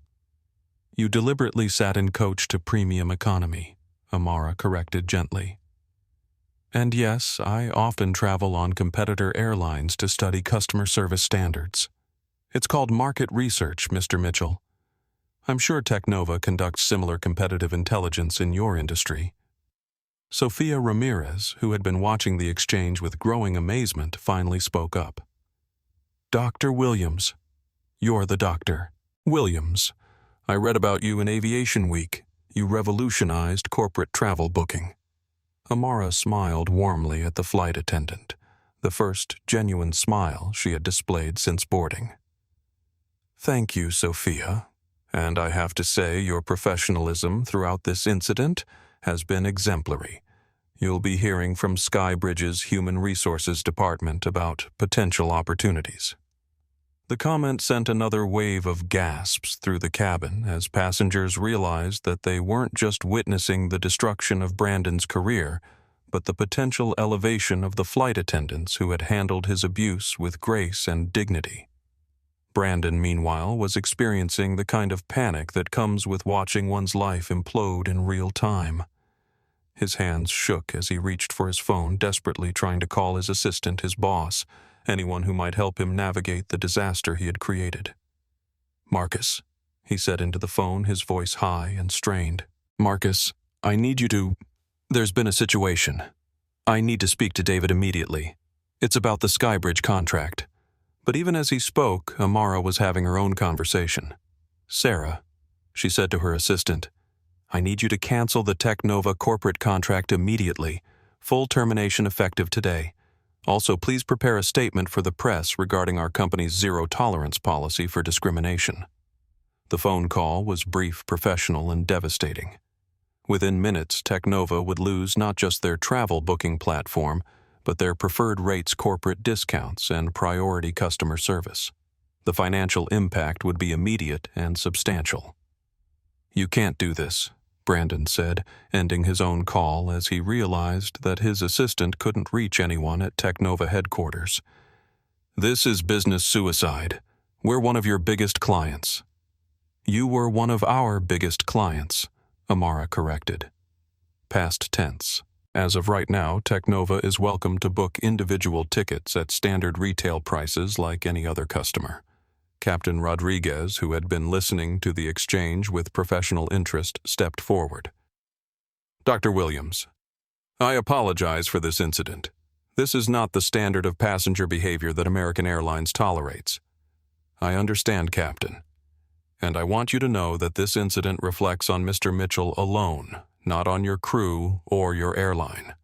You deliberately sat in coach to premium economy, Amara corrected gently. And yes, I often travel on competitor airlines to study customer service standards. It's called market research, Mr. Mitchell. I'm sure Technova conducts similar competitive intelligence in your industry. Sophia Ramirez, who had been watching the exchange with growing amazement, finally spoke up. Dr. Williams. You're the doctor. Williams. I read about you in Aviation Week. You revolutionized corporate travel booking. Amara smiled warmly at the flight attendant, the first genuine smile she had displayed since boarding. Thank you, Sophia. And I have to say your professionalism throughout this incident has been exemplary. You'll be hearing from Skybridge's Human Resources Department about potential opportunities. The comment sent another wave of gasps through the cabin as passengers realized that they weren't just witnessing the destruction of Brandon's career, but the potential elevation of the flight attendants who had handled his abuse with grace and dignity. Brandon, meanwhile, was experiencing the kind of panic that comes with watching one's life implode in real time. His hands shook as he reached for his phone, desperately trying to call his assistant, his boss, anyone who might help him navigate the disaster he had created. "Marcus," he said into the phone, his voice high and strained. "Marcus, I need you to... There's been a situation. I need to speak to David immediately. It's about the Skybridge contract." But even as he spoke, Amara was having her own conversation. "Sarah," she said to her assistant, "I need you to cancel the Technova corporate contract immediately. Full termination effective today. Also, please prepare a statement for the press regarding our company's zero-tolerance policy for discrimination." The phone call was brief, professional, and devastating. Within minutes, Technova would lose not just their travel booking platform, but their preferred rates corporate discounts and priority customer service. The financial impact would be immediate and substantial. "You can't do this," Brandon said, ending his own call as he realized that his assistant couldn't reach anyone at Technova headquarters. "This is business suicide. We're one of your biggest clients." "You were one of our biggest clients," Amara corrected. Past tense. As of right now, Technova is welcome to book individual tickets at standard retail prices like any other customer. Captain Rodriguez, who had been listening to the exchange with professional interest, stepped forward. "Dr. Williams, I apologize for this incident. This is not the standard of passenger behavior that American Airlines tolerates. I understand, Captain. And I want you to know that this incident reflects on Mr. Mitchell alone, not on your crew or your airline."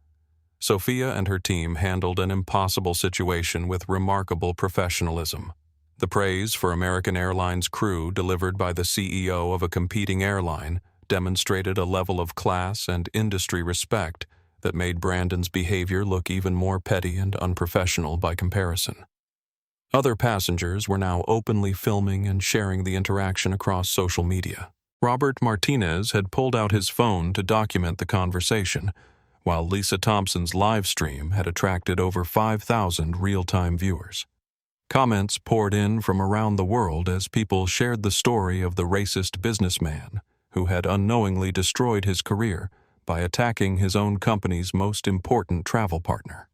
Sophia and her team handled an impossible situation with remarkable professionalism. The praise for American Airlines crew delivered by the CEO of a competing airline demonstrated a level of class and industry respect that made Brandon's behavior look even more petty and unprofessional by comparison. Other passengers were now openly filming and sharing the interaction across social media. Robert Martinez had pulled out his phone to document the conversation, while Lisa Thompson's live stream had attracted over 5,000 real-time viewers. Comments poured in from around the world as people shared the story of the racist businessman who had unknowingly destroyed his career by attacking his own company's most important travel partner.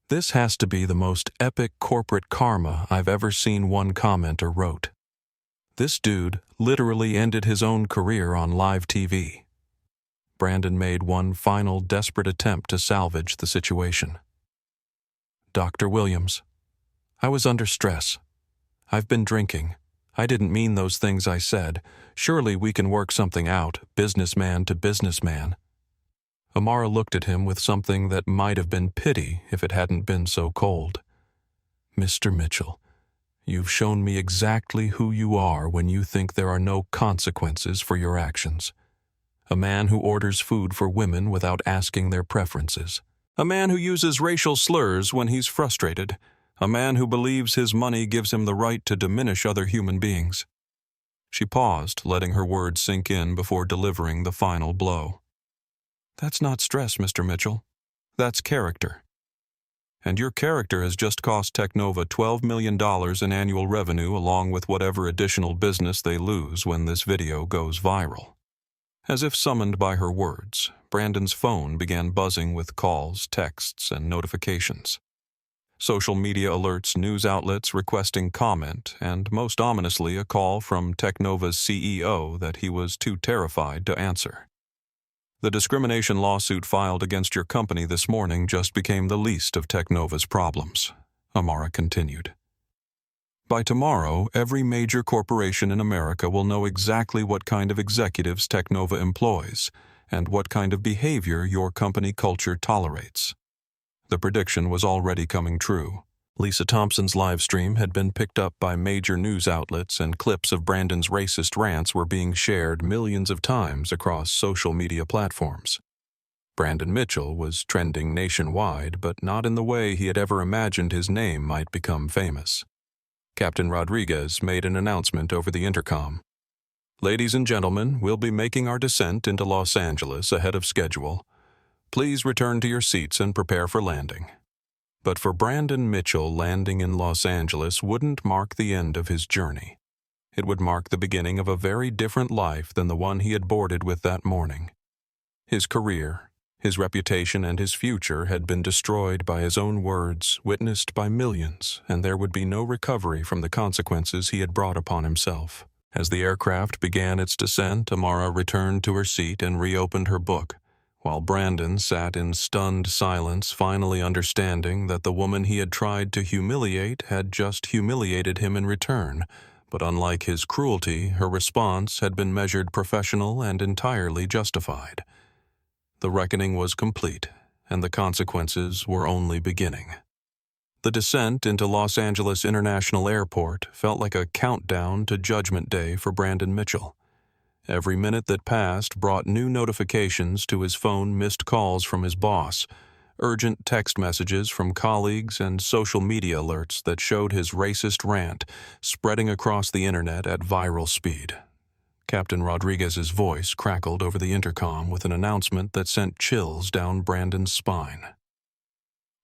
"This has to be the most epic corporate karma I've ever seen," one commenter wrote. "This dude literally ended his own career on live TV." Brandon made one final desperate attempt to salvage the situation. "Dr. Williams, I was under stress. I've been drinking. I didn't mean those things I said. Surely we can work something out, businessman to businessman." Amara looked at him with something that might have been pity if it hadn't been so cold. "Mr. Mitchell, you've shown me exactly who you are when you think there are no consequences for your actions. A man who orders food for women without asking their preferences. A man who uses racial slurs when he's frustrated. A man who believes his money gives him the right to diminish other human beings." She paused, letting her words sink in before delivering the final blow. "That's not stress, Mr. Mitchell. That's character. And your character has just cost Technova $12 million in annual revenue along with whatever additional business they lose when this video goes viral." As if summoned by her words, Brandon's phone began buzzing with calls, texts, and notifications. Social media alerts, news outlets requesting comment, and most ominously a call from Technova's CEO that he was too terrified to answer. "The discrimination lawsuit filed against your company this morning just became the least of Technova's problems," Amara continued. "By tomorrow, every major corporation in America will know exactly what kind of executives Technova employs and what kind of behavior your company culture tolerates." The prediction was already coming true. Lisa Thompson's live stream had been picked up by major news outlets, and clips of Brandon's racist rants were being shared millions of times across social media platforms. Brandon Mitchell was trending nationwide, but not in the way he had ever imagined his name might become famous. Captain Rodriguez made an announcement over the intercom. "Ladies and gentlemen, we'll be making our descent into Los Angeles ahead of schedule. Please return to your seats and prepare for landing." But for Brandon Mitchell, landing in Los Angeles wouldn't mark the end of his journey. It would mark the beginning of a very different life than the one he had boarded with that morning. His career, His reputation and his future had been destroyed by his own words, witnessed by millions, and there would be no recovery from the consequences he had brought upon himself. As the aircraft began its descent, Amara returned to her seat and reopened her book, while Brandon sat in stunned silence, finally understanding that the woman he had tried to humiliate had just humiliated him in return. But unlike his cruelty, her response had been measured professional and entirely justified. The reckoning was complete, and the consequences were only beginning. The descent into Los Angeles International Airport felt like a countdown to Judgment Day for Brandon Mitchell. Every minute that passed brought new notifications to his phone, missed calls from his boss, urgent text messages from colleagues, and social media alerts that showed his racist rant spreading across the internet at viral speed. Captain Rodriguez's voice crackled over the intercom with an announcement that sent chills down Brandon's spine.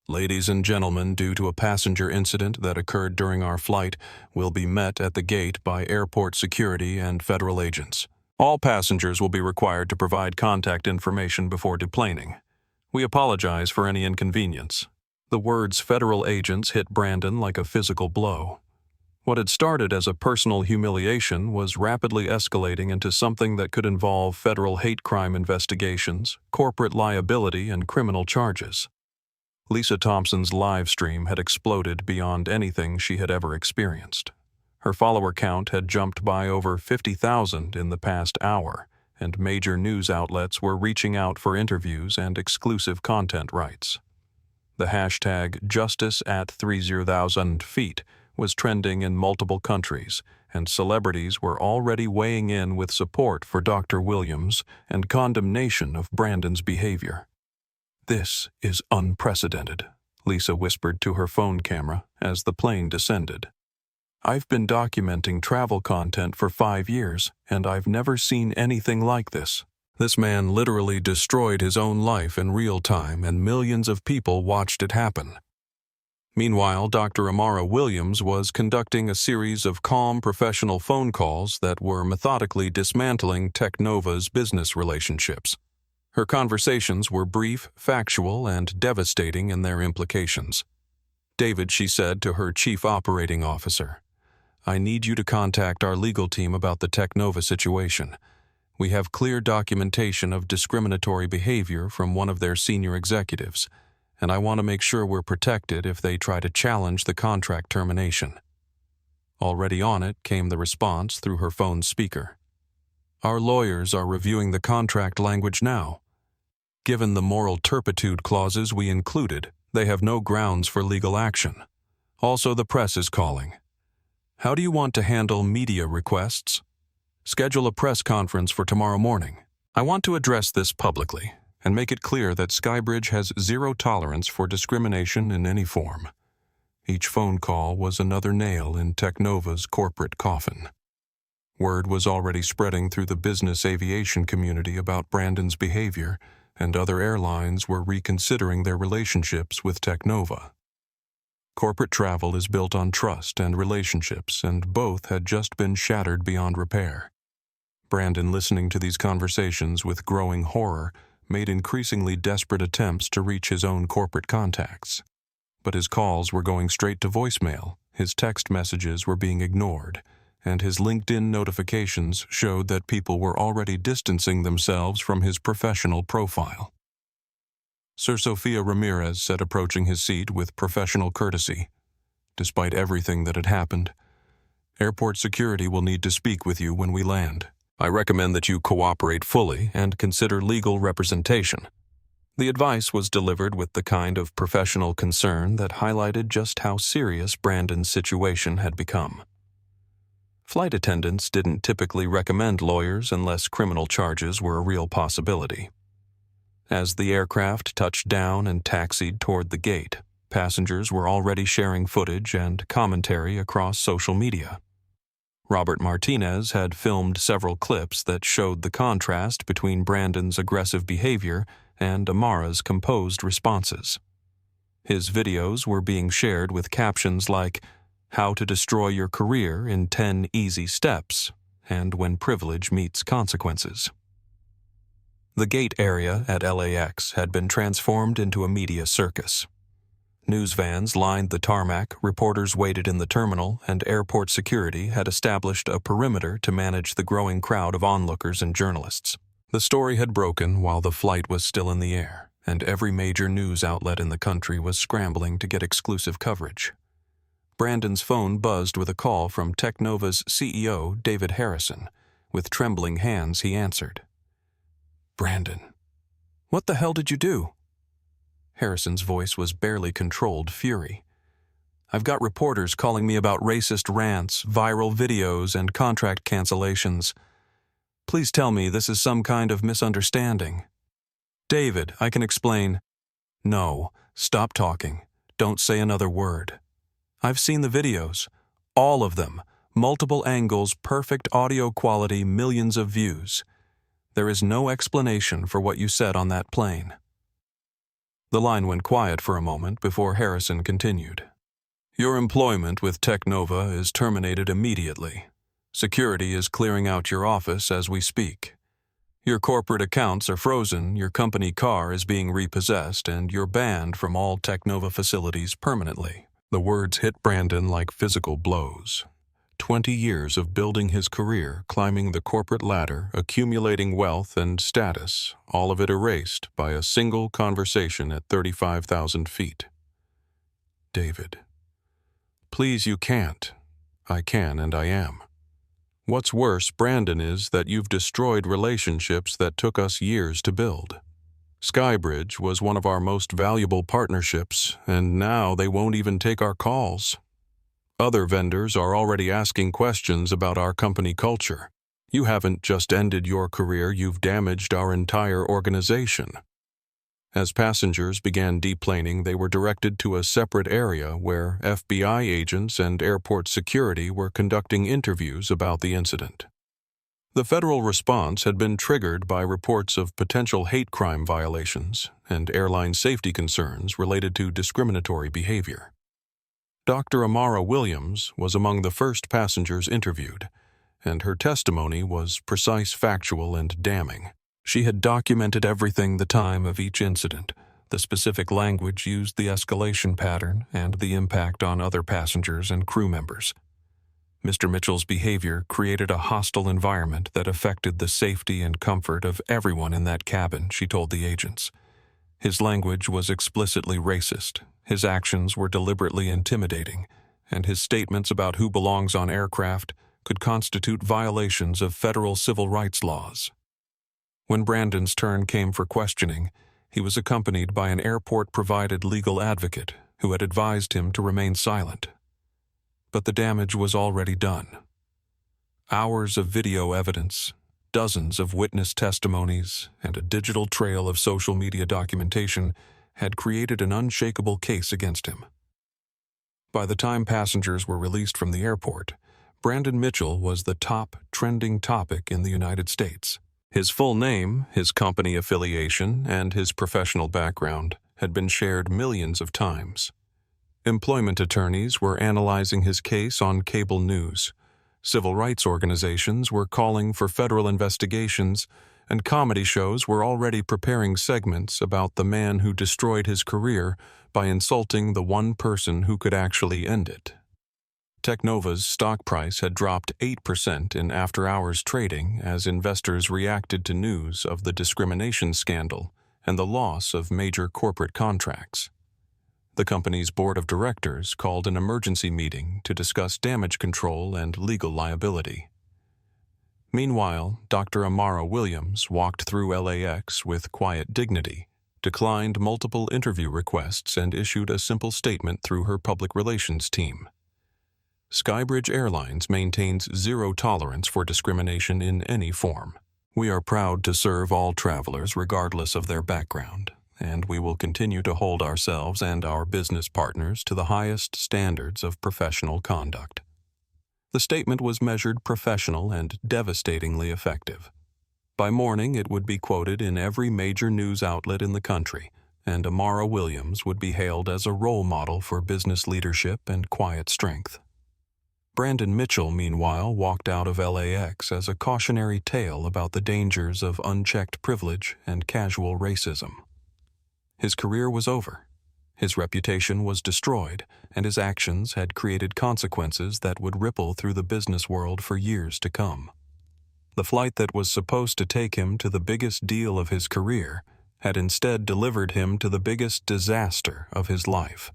"Ladies and gentlemen, due to a passenger incident that occurred during our flight, will be met at the gate by airport security and federal agents. All passengers will be required to provide contact information before deplaning. We apologize for any inconvenience." The words "federal agents" hit Brandon like a physical blow. What had started as a personal humiliation was rapidly escalating into something that could involve federal hate crime investigations, corporate liability, and criminal charges. Lisa Thompson's live stream had exploded beyond anything she had ever experienced. Her follower count had jumped by over 50,000 in the past hour, and major news outlets were reaching out for interviews and exclusive content rights. The hashtag #JusticeAt30,000 was trending in multiple countries, and celebrities were already weighing in with support for Dr. Williams and condemnation of Brandon's behavior. "This is unprecedented," Lisa whispered to her phone camera as the plane descended. "I've been documenting travel content for 5 years, and I've never seen anything like this." This man literally destroyed his own life in real time, and millions of people watched it happen. Meanwhile, Dr. Amara Williams was conducting a series of calm professional phone calls that were methodically dismantling Technova's business relationships. Her conversations were brief, factual, and devastating in their implications. "David," she said to her chief operating officer, "I need you to contact our legal team about the Technova situation. We have clear documentation of discriminatory behavior from one of their senior executives, and I want to make sure we're protected if they try to challenge the contract termination." Already on it came the response through her phone speaker. "Our lawyers are reviewing the contract language now. Given the moral turpitude clauses we included, they have no grounds for legal action. Also, the press is calling. How do you want to handle media requests? Schedule a press conference for tomorrow morning. I want to address this publicly and make it clear that Skybridge has zero tolerance for discrimination in any form." Each phone call was another nail in Technova's corporate coffin. Word was already spreading through the business aviation community about Brandon's behavior, and other airlines were reconsidering their relationships with Technova. Corporate travel is built on trust and relationships, and both had just been shattered beyond repair. Brandon, listening to these conversations with growing horror, made increasingly desperate attempts to reach his own corporate contacts. But his calls were going straight to voicemail, his text messages were being ignored, and his LinkedIn notifications showed that people were already distancing themselves from his professional profile. Sir Sofia Ramirez said, approaching his seat with professional courtesy, "Despite everything that had happened, airport security will need to speak with you when we land. I recommend that you cooperate fully and consider legal representation." The advice was delivered with the kind of professional concern that highlighted just how serious Brandon's situation had become. Flight attendants didn't typically recommend lawyers unless criminal charges were a real possibility. As the aircraft touched down and taxied toward the gate, passengers were already sharing footage and commentary across social media. Robert Martinez had filmed several clips that showed the contrast between Brandon's aggressive behavior and Amara's composed responses. His videos were being shared with captions like, "How to destroy your career in 10 easy steps," and "When privilege meets consequences." The gate area at LAX had been transformed into a media circus. News vans lined the tarmac, reporters waited in the terminal, and airport security had established a perimeter to manage the growing crowd of onlookers and journalists. The story had broken while the flight was still in the air, and every major news outlet in the country was scrambling to get exclusive coverage. Brandon's phone buzzed with a call from Technova's CEO, David Harrison. With trembling hands, he answered. "Brandon, what the hell did you do?" Harrison's voice was barely controlled fury. "I've got reporters calling me about racist rants, viral videos, and contract cancellations. Please tell me this is some kind of misunderstanding." "David, I can explain." "No, stop talking. Don't say another word. I've seen the videos. All of them. Multiple angles, perfect audio quality, millions of views. There is no explanation for what you said on that plane." The line went quiet for a moment before Harrison continued. "Your employment with Technova is terminated immediately. Security is clearing out your office as we speak. Your corporate accounts are frozen, your company car is being repossessed, and you're banned from all Technova facilities permanently." The words hit Brandon like physical blows. 20 years of building his career, climbing the corporate ladder, accumulating wealth and status, all of it erased by a single conversation at 35,000 feet. "David, please, you can't. I can and I am. What's worse, Brandon, is that you've destroyed relationships that took us years to build. Skybridge was one of our most valuable partnerships, and now they won't even take our calls. Other vendors are already asking questions about our company culture. You haven't just ended your career, you've damaged our entire organization." As passengers began deplaning, they were directed to a separate area where FBI agents and airport security were conducting interviews about the incident. The federal response had been triggered by reports of potential hate crime violations and airline safety concerns related to discriminatory behavior. Dr. Amara Williams was among the first passengers interviewed, and her testimony was precise, factual, and damning. She had documented everything: the time of each incident, the specific language used, the escalation pattern, and the impact on other passengers and crew members. Mr. Mitchell's behavior created a hostile environment that affected the safety and comfort of everyone in that cabin, she told the agents. His language was explicitly racist, his actions were deliberately intimidating, and his statements about who belongs on aircraft could constitute violations of federal civil rights laws. When Brandon's turn came for questioning, he was accompanied by an airport-provided legal advocate who had advised him to remain silent. But the damage was already done. Hours of video evidence, dozens of witness testimonies, and a digital trail of social media documentation had created an unshakable case against him. By the time passengers were released from the airport, Brandon Mitchell was the top trending topic in the United States. His full name, his company affiliation, and his professional background had been shared millions of times. Employment attorneys were analyzing his case on cable news. Civil rights organizations were calling for federal investigations, and comedy shows were already preparing segments about the man who destroyed his career by insulting the one person who could actually end it. Technova's stock price had dropped 8% in after-hours trading as investors reacted to news of the discrimination scandal and the loss of major corporate contracts. The company's board of directors called an emergency meeting to discuss damage control and legal liability. Meanwhile, Dr. Amara Williams walked through LAX with quiet dignity, declined multiple interview requests, and issued a simple statement through her public relations team. Skybridge Airlines maintains zero tolerance for discrimination in any form. We are proud to serve all travelers regardless of their background, and we will continue to hold ourselves and our business partners to the highest standards of professional conduct. The statement was measured professional and devastatingly effective. By morning, it would be quoted in every major news outlet in the country, and Amara Williams would be hailed as a role model for business leadership and quiet strength. Brandon Mitchell, meanwhile, walked out of LAX as a cautionary tale about the dangers of unchecked privilege and casual racism. His career was over. His reputation was destroyed, and his actions had created consequences that would ripple through the business world for years to come. The flight that was supposed to take him to the biggest deal of his career had instead delivered him to the biggest disaster of his life.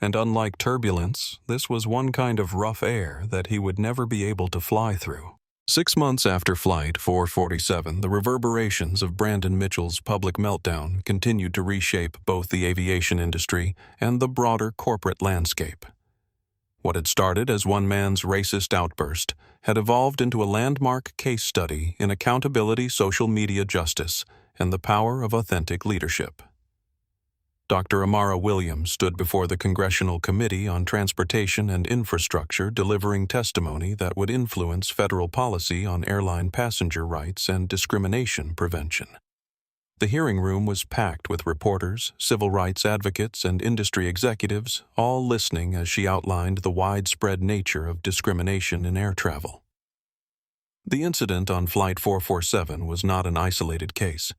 And unlike turbulence, this was one kind of rough air that he would never be able to fly through. 6 months after Flight 447, the reverberations of Brandon Mitchell's public meltdown continued to reshape both the aviation industry and the broader corporate landscape. What had started as one man's racist outburst had evolved into a landmark case study in accountability, social media justice, and the power of authentic leadership. Dr. Amara Williams stood before the Congressional Committee on Transportation and Infrastructure delivering testimony that would influence federal policy on airline passenger rights and discrimination prevention. The hearing room was packed with reporters, civil rights advocates, and industry executives, all listening as she outlined the widespread nature of discrimination in air travel. The incident on Flight 447 was not an isolated case.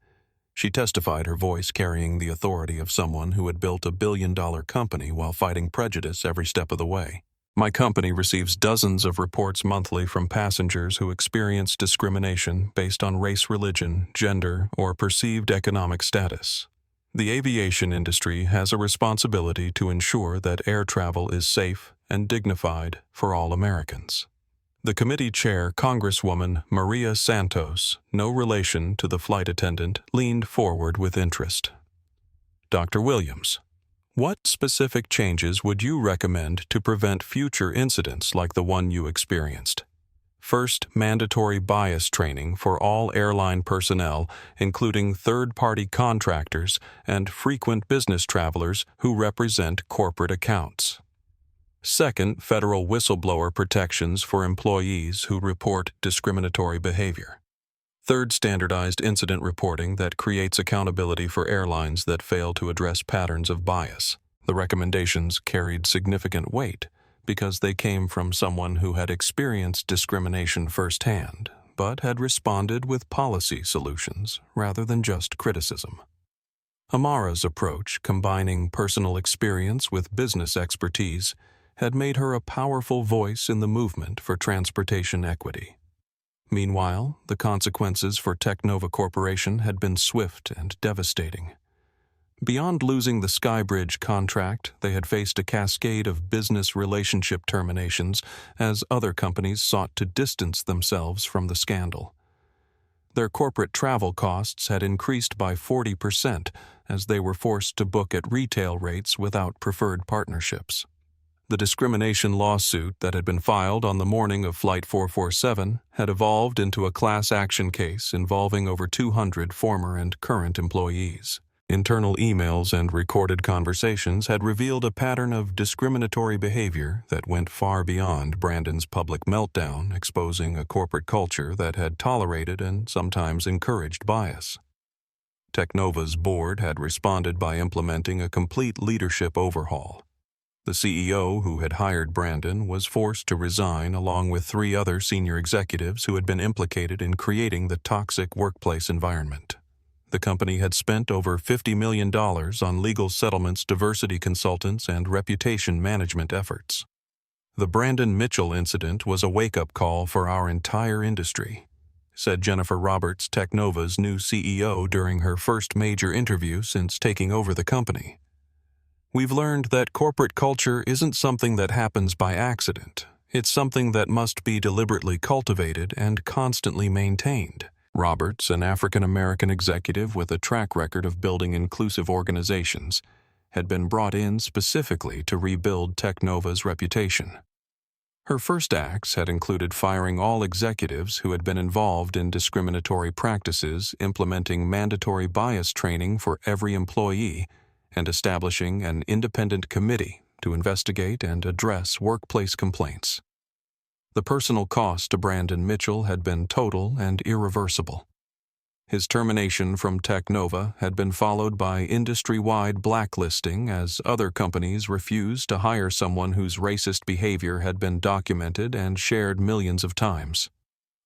She testified, her voice carrying the authority of someone who had built a billion-dollar company while fighting prejudice every step of the way. My company receives dozens of reports monthly from passengers who experience discrimination based on race, religion, gender, or perceived economic status. The aviation industry has a responsibility to ensure that air travel is safe and dignified for all Americans. The committee chair, Congresswoman Maria Santos, no relation to the flight attendant, leaned forward with interest. Dr. Williams, what specific changes would you recommend to prevent future incidents like the one you experienced? First, mandatory bias training for all airline personnel, including third-party contractors and frequent business travelers who represent corporate accounts. Second, federal whistleblower protections for employees who report discriminatory behavior. Third, standardized incident reporting that creates accountability for airlines that fail to address patterns of bias. The recommendations carried significant weight because they came from someone who had experienced discrimination firsthand, but had responded with policy solutions rather than just criticism. Amara's approach, combining personal experience with business expertise, had made her a powerful voice in the movement for transportation equity. Meanwhile, the consequences for Technova Corporation had been swift and devastating. Beyond losing the Skybridge contract, they had faced a cascade of business relationship terminations as other companies sought to distance themselves from the scandal. Their corporate travel costs had increased by 40% as they were forced to book at retail rates without preferred partnerships. The discrimination lawsuit that had been filed on the morning of Flight 447 had evolved into a class action case involving over 200 former and current employees. Internal emails and recorded conversations had revealed a pattern of discriminatory behavior that went far beyond Brandon's public meltdown, exposing a corporate culture that had tolerated and sometimes encouraged bias. Technova's board had responded by implementing a complete leadership overhaul. The CEO who had hired Brandon was forced to resign along with 3 other senior executives who had been implicated in creating the toxic workplace environment. The company had spent over $50 million on legal settlements, diversity consultants, and reputation management efforts. The Brandon Mitchell incident was a wake-up call for our entire industry, said Jennifer Roberts, Technova's new CEO, during her first major interview since taking over the company. We've learned that corporate culture isn't something that happens by accident. It's something that must be deliberately cultivated and constantly maintained. Roberts, an African-American executive with a track record of building inclusive organizations, had been brought in specifically to rebuild Technova's reputation. Her first acts had included firing all executives who had been involved in discriminatory practices, implementing mandatory bias training for every employee, and establishing an independent committee to investigate and address workplace complaints. The personal cost to Brandon Mitchell had been total and irreversible. His termination from Technova had been followed by industry-wide blacklisting as other companies refused to hire someone whose racist behavior had been documented and shared millions of times.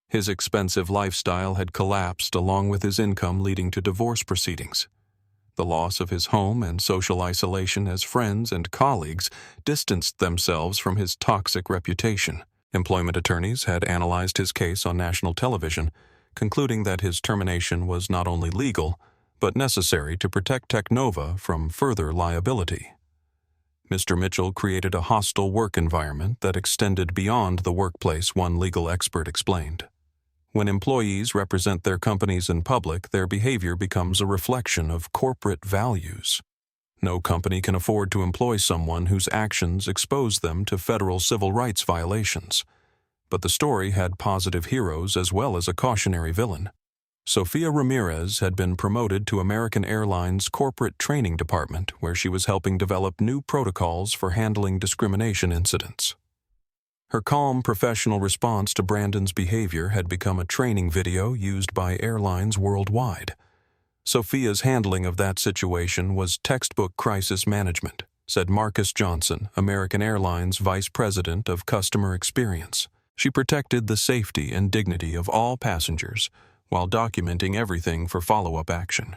His expensive lifestyle had collapsed along with his income, leading to divorce proceedings. The loss of his home and social isolation as friends and colleagues distanced themselves from his toxic reputation. Employment attorneys had analyzed his case on national television, concluding that his termination was not only legal, but necessary to protect Technova from further liability. Mr. Mitchell created a hostile work environment that extended beyond the workplace, one legal expert explained. When employees represent their companies in public, their behavior becomes a reflection of corporate values. No company can afford to employ someone whose actions expose them to federal civil rights violations. But the story had positive heroes as well as a cautionary villain. Sofia Ramirez had been promoted to American Airlines' corporate training department, where she was helping develop new protocols for handling discrimination incidents. Her calm, professional response to Brandon's behavior had become a training video used by airlines worldwide. Sofia's handling of that situation was textbook crisis management, said Marcus Johnson, American Airlines Vice President of Customer Experience. She protected the safety and dignity of all passengers while documenting everything for follow-up action.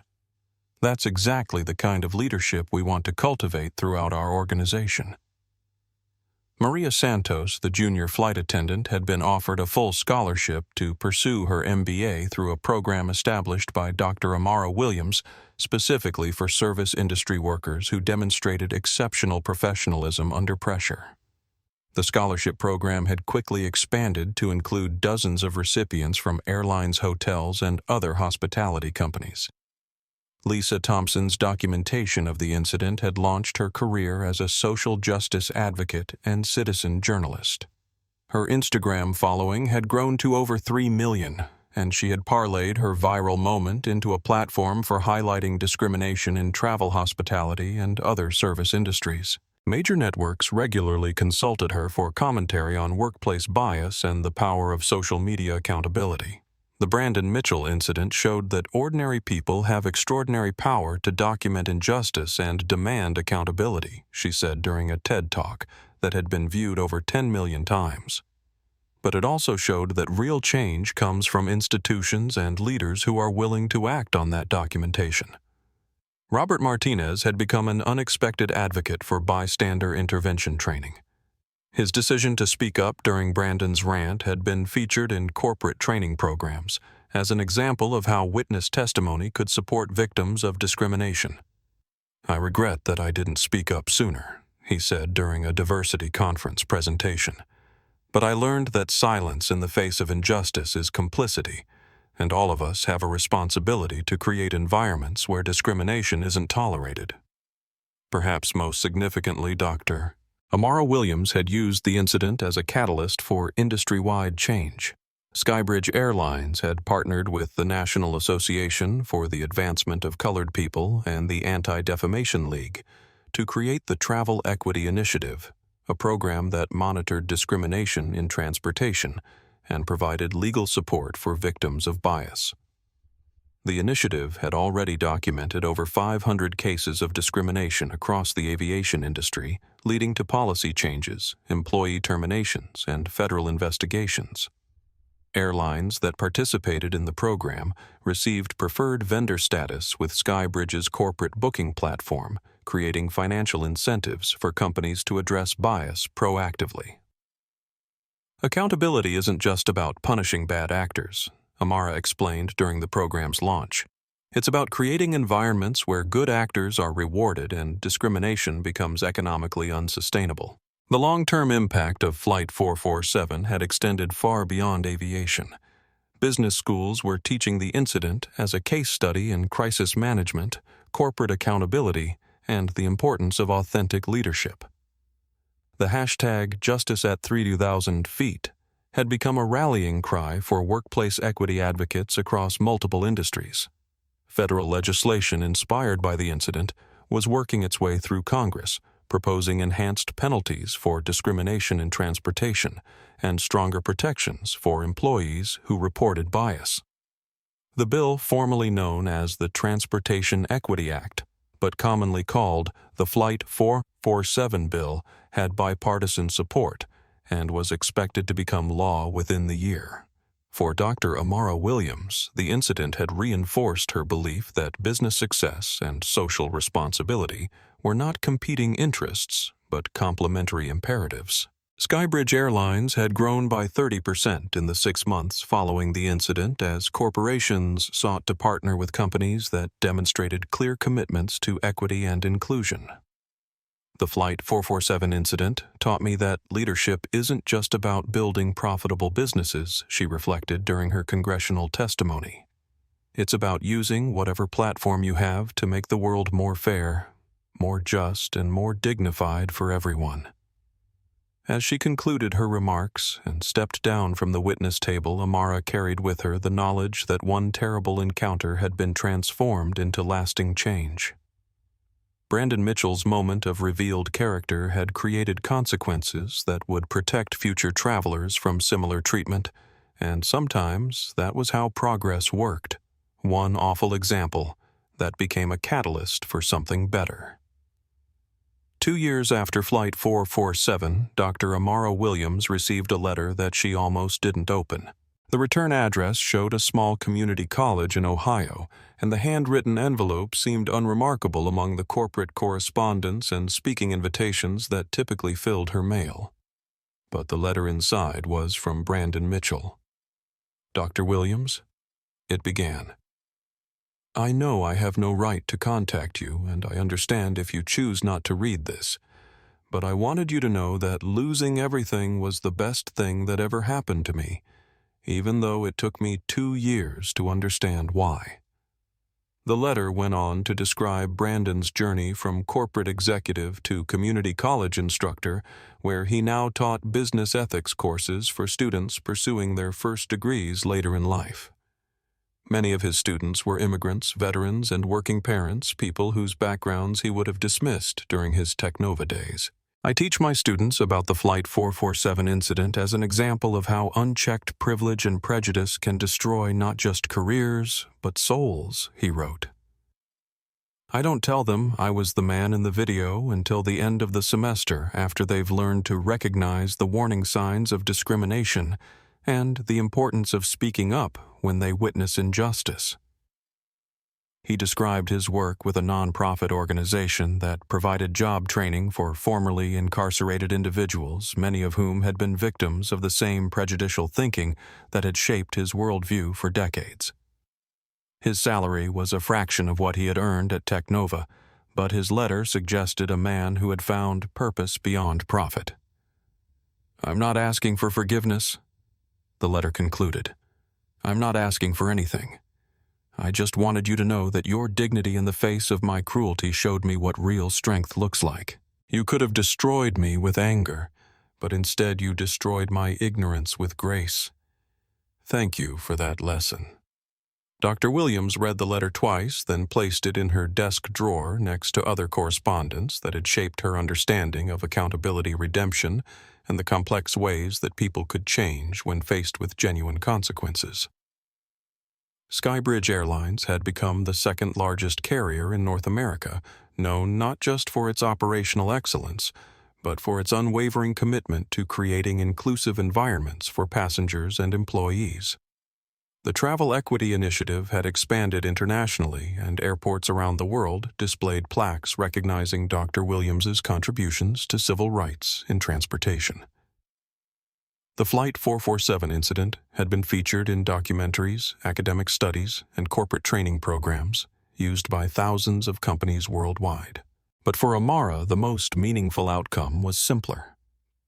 That's exactly the kind of leadership we want to cultivate throughout our organization. Maria Santos, the junior flight attendant, had been offered a full scholarship to pursue her MBA through a program established by Dr. Amara Williams specifically for service industry workers who demonstrated exceptional professionalism under pressure. The scholarship program had quickly expanded to include dozens of recipients from airlines, hotels, and other hospitality companies. Lisa Thompson's documentation of the incident had launched her career as a social justice advocate and citizen journalist. Her Instagram following had grown to over 3 million, and she had parlayed her viral moment into a platform for highlighting discrimination in travel hospitality and other service industries. Major networks regularly consulted her for commentary on workplace bias and the power of social media accountability. The Brandon Mitchell incident showed that ordinary people have extraordinary power to document injustice and demand accountability, she said during a TED Talk that had been viewed over 10 million times. But it also showed that real change comes from institutions and leaders who are willing to act on that documentation. Robert Martinez had become an unexpected advocate for bystander intervention training. His decision to speak up during Brandon's rant had been featured in corporate training programs as an example of how witness testimony could support victims of discrimination. "I regret that I didn't speak up sooner," he said during a diversity conference presentation. "But I learned that silence in the face of injustice is complicity, and all of us have a responsibility to create environments where discrimination isn't tolerated." Perhaps most significantly, Dr. Amara Williams had used the incident as a catalyst for industry-wide change. Skybridge Airlines had partnered with the National Association for the Advancement of Colored People and the Anti-Defamation League to create the Travel Equity Initiative, a program that monitored discrimination in transportation and provided legal support for victims of bias. The initiative had already documented over 500 cases of discrimination across the aviation industry, leading to policy changes, employee terminations, and federal investigations. Airlines that participated in the program received preferred vendor status with Skybridge's corporate booking platform, creating financial incentives for companies to address bias proactively. Accountability isn't just about punishing bad actors, Amara explained during the program's launch. It's about creating environments where good actors are rewarded and discrimination becomes economically unsustainable. The long-term impact of Flight 447 had extended far beyond aviation. Business schools were teaching the incident as a case study in crisis management, corporate accountability, and the importance of authentic leadership. The hashtag #JusticeAt30,000 feet had become a rallying cry for workplace equity advocates across multiple industries. Federal legislation inspired by the incident was working its way through Congress, proposing enhanced penalties for discrimination in transportation and stronger protections for employees who reported bias. The bill, formerly known as the Transportation Equity Act, but commonly called the Flight 447 Bill, had bipartisan support and was expected to become law within the year. For Dr. Amara Williams, the incident had reinforced her belief that business success and social responsibility were not competing interests, but complementary imperatives. Skybridge Airlines had grown by 30% in the 6 months following the incident as corporations sought to partner with companies that demonstrated clear commitments to equity and inclusion. The Flight 447 incident taught me that leadership isn't just about building profitable businesses, she reflected during her congressional testimony. It's about using whatever platform you have to make the world more fair, more just, and more dignified for everyone. As she concluded her remarks and stepped down from the witness table, Amara carried with her the knowledge that one terrible encounter had been transformed into lasting change. Brandon Mitchell's moment of revealed character had created consequences that would protect future travelers from similar treatment, and sometimes that was how progress worked. One awful example that became a catalyst for something better. 2 years after Flight 447, Dr. Amara Williams received a letter that she almost didn't open. The return address showed a small community college in Ohio, and the handwritten envelope seemed unremarkable among the corporate correspondence and speaking invitations that typically filled her mail. But the letter inside was from Brandon Mitchell. "Dr. Williams," it began, "I know I have no right to contact you, and I understand if you choose not to read this, but I wanted you to know that losing everything was the best thing that ever happened to me, even though it took me 2 years to understand why." The letter went on to describe Brandon's journey from corporate executive to community college instructor, where he now taught business ethics courses for students pursuing their first degrees later in life. Many of his students were immigrants, veterans, and working parents, people whose backgrounds he would have dismissed during his Technova days. "I teach my students about the Flight 447 incident as an example of how unchecked privilege and prejudice can destroy not just careers, but souls," he wrote. "I don't tell them I was the man in the video until the end of the semester after they've learned to recognize the warning signs of discrimination and the importance of speaking up when they witness injustice." He described his work with a nonprofit organization that provided job training for formerly incarcerated individuals, many of whom had been victims of the same prejudicial thinking that had shaped his worldview for decades. His salary was a fraction of what he had earned at Technova, but his letter suggested a man who had found purpose beyond profit. "I'm not asking for forgiveness," the letter concluded. "I'm not asking for anything. I just wanted you to know that your dignity in the face of my cruelty showed me what real strength looks like. You could have destroyed me with anger, but instead you destroyed my ignorance with grace. Thank you for that lesson." Dr. Williams read the letter twice, then placed it in her desk drawer next to other correspondence that had shaped her understanding of accountability, redemption, and the complex ways that people could change when faced with genuine consequences. Skybridge Airlines had become the second largest carrier in North America, known not just for its operational excellence, but for its unwavering commitment to creating inclusive environments for passengers and employees. The Travel Equity Initiative had expanded internationally, and airports around the world displayed plaques recognizing Dr. Williams's contributions to civil rights in transportation. The Flight 447 incident had been featured in documentaries, academic studies, and corporate training programs used by thousands of companies worldwide. But for Amara, the most meaningful outcome was simpler.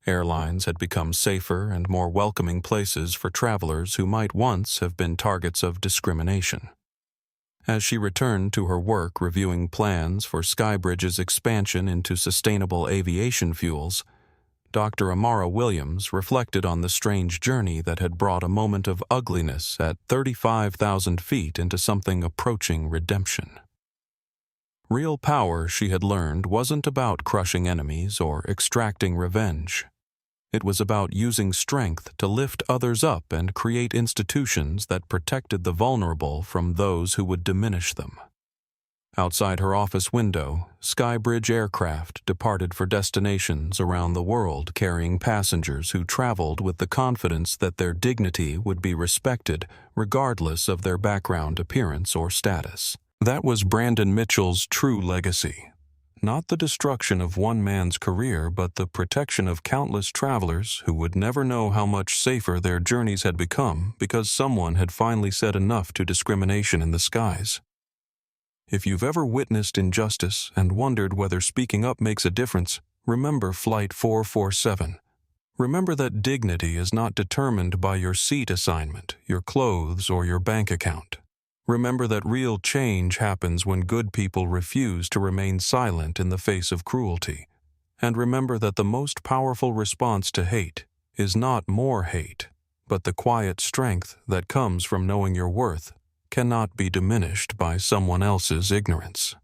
Airlines had become safer and more welcoming places for travelers who might once have been targets of discrimination. As she returned to her work reviewing plans for Skybridge's expansion into sustainable aviation fuels, Dr. Amara Williams reflected on the strange journey that had brought a moment of ugliness at 35,000 feet into something approaching redemption. Real power, she had learned, wasn't about crushing enemies or extracting revenge. It was about using strength to lift others up and create institutions that protected the vulnerable from those who would diminish them. Outside her office window, Skybridge aircraft departed for destinations around the world carrying passengers who traveled with the confidence that their dignity would be respected regardless of their background, appearance, or status. That was Brandon Mitchell's true legacy. Not the destruction of one man's career, but the protection of countless travelers who would never know how much safer their journeys had become because someone had finally said enough to discrimination in the skies. If you've ever witnessed injustice and wondered whether speaking up makes a difference, remember Flight 447. Remember that dignity is not determined by your seat assignment, your clothes, or your bank account. Remember that real change happens when good people refuse to remain silent in the face of cruelty. And remember that the most powerful response to hate is not more hate, but the quiet strength that comes from knowing your worth cannot be diminished by someone else's ignorance.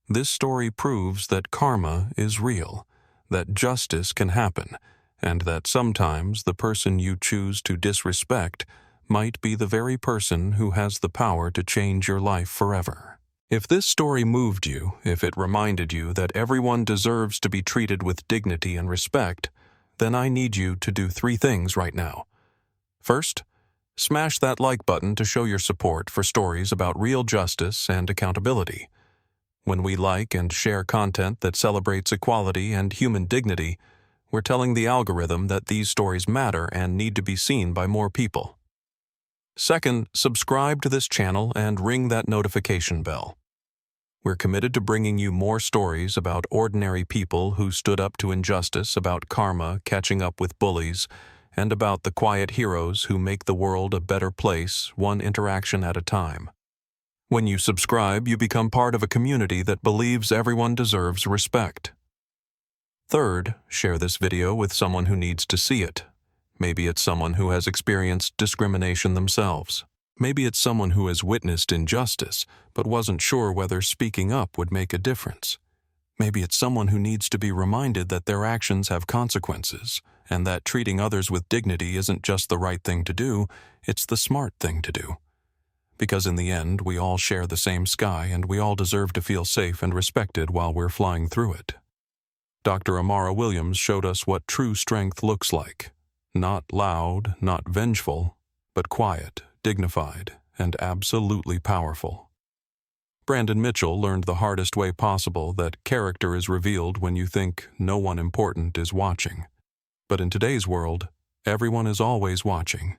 This story proves that karma is real, that justice can happen, and that sometimes the person you choose to disrespect might be the very person who has the power to change your life forever. If this story moved you, if it reminded you that everyone deserves to be treated with dignity and respect, then I need you to do 3 things right now. First, smash that like button to show your support for stories about real justice and accountability. When we like and share content that celebrates equality and human dignity, we're telling the algorithm that these stories matter and need to be seen by more people. Second, subscribe to this channel and ring that notification bell. We're committed to bringing you more stories about ordinary people who stood up to injustice, about karma catching up with bullies, and about the quiet heroes who make the world a better place, one interaction at a time. When you subscribe, you become part of a community that believes everyone deserves respect. Third, share this video with someone who needs to see it. Maybe it's someone who has experienced discrimination themselves. Maybe it's someone who has witnessed injustice, but wasn't sure whether speaking up would make a difference. Maybe it's someone who needs to be reminded that their actions have consequences, and that treating others with dignity isn't just the right thing to do, it's the smart thing to do. Because in the end, we all share the same sky, and we all deserve to feel safe and respected while we're flying through it. Dr. Amara Williams showed us what true strength looks like. Not loud, not vengeful, but quiet, dignified, and absolutely powerful. Brandon Mitchell learned the hardest way possible that character is revealed when you think no one important is watching. But in today's world, everyone is always watching.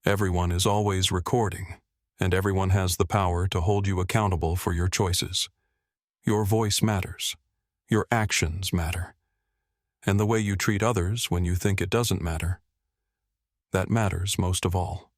Everyone is always recording, and everyone has the power to hold you accountable for your choices. Your voice matters. Your actions matter. And the way you treat others when you think it doesn't matter, that matters most of all.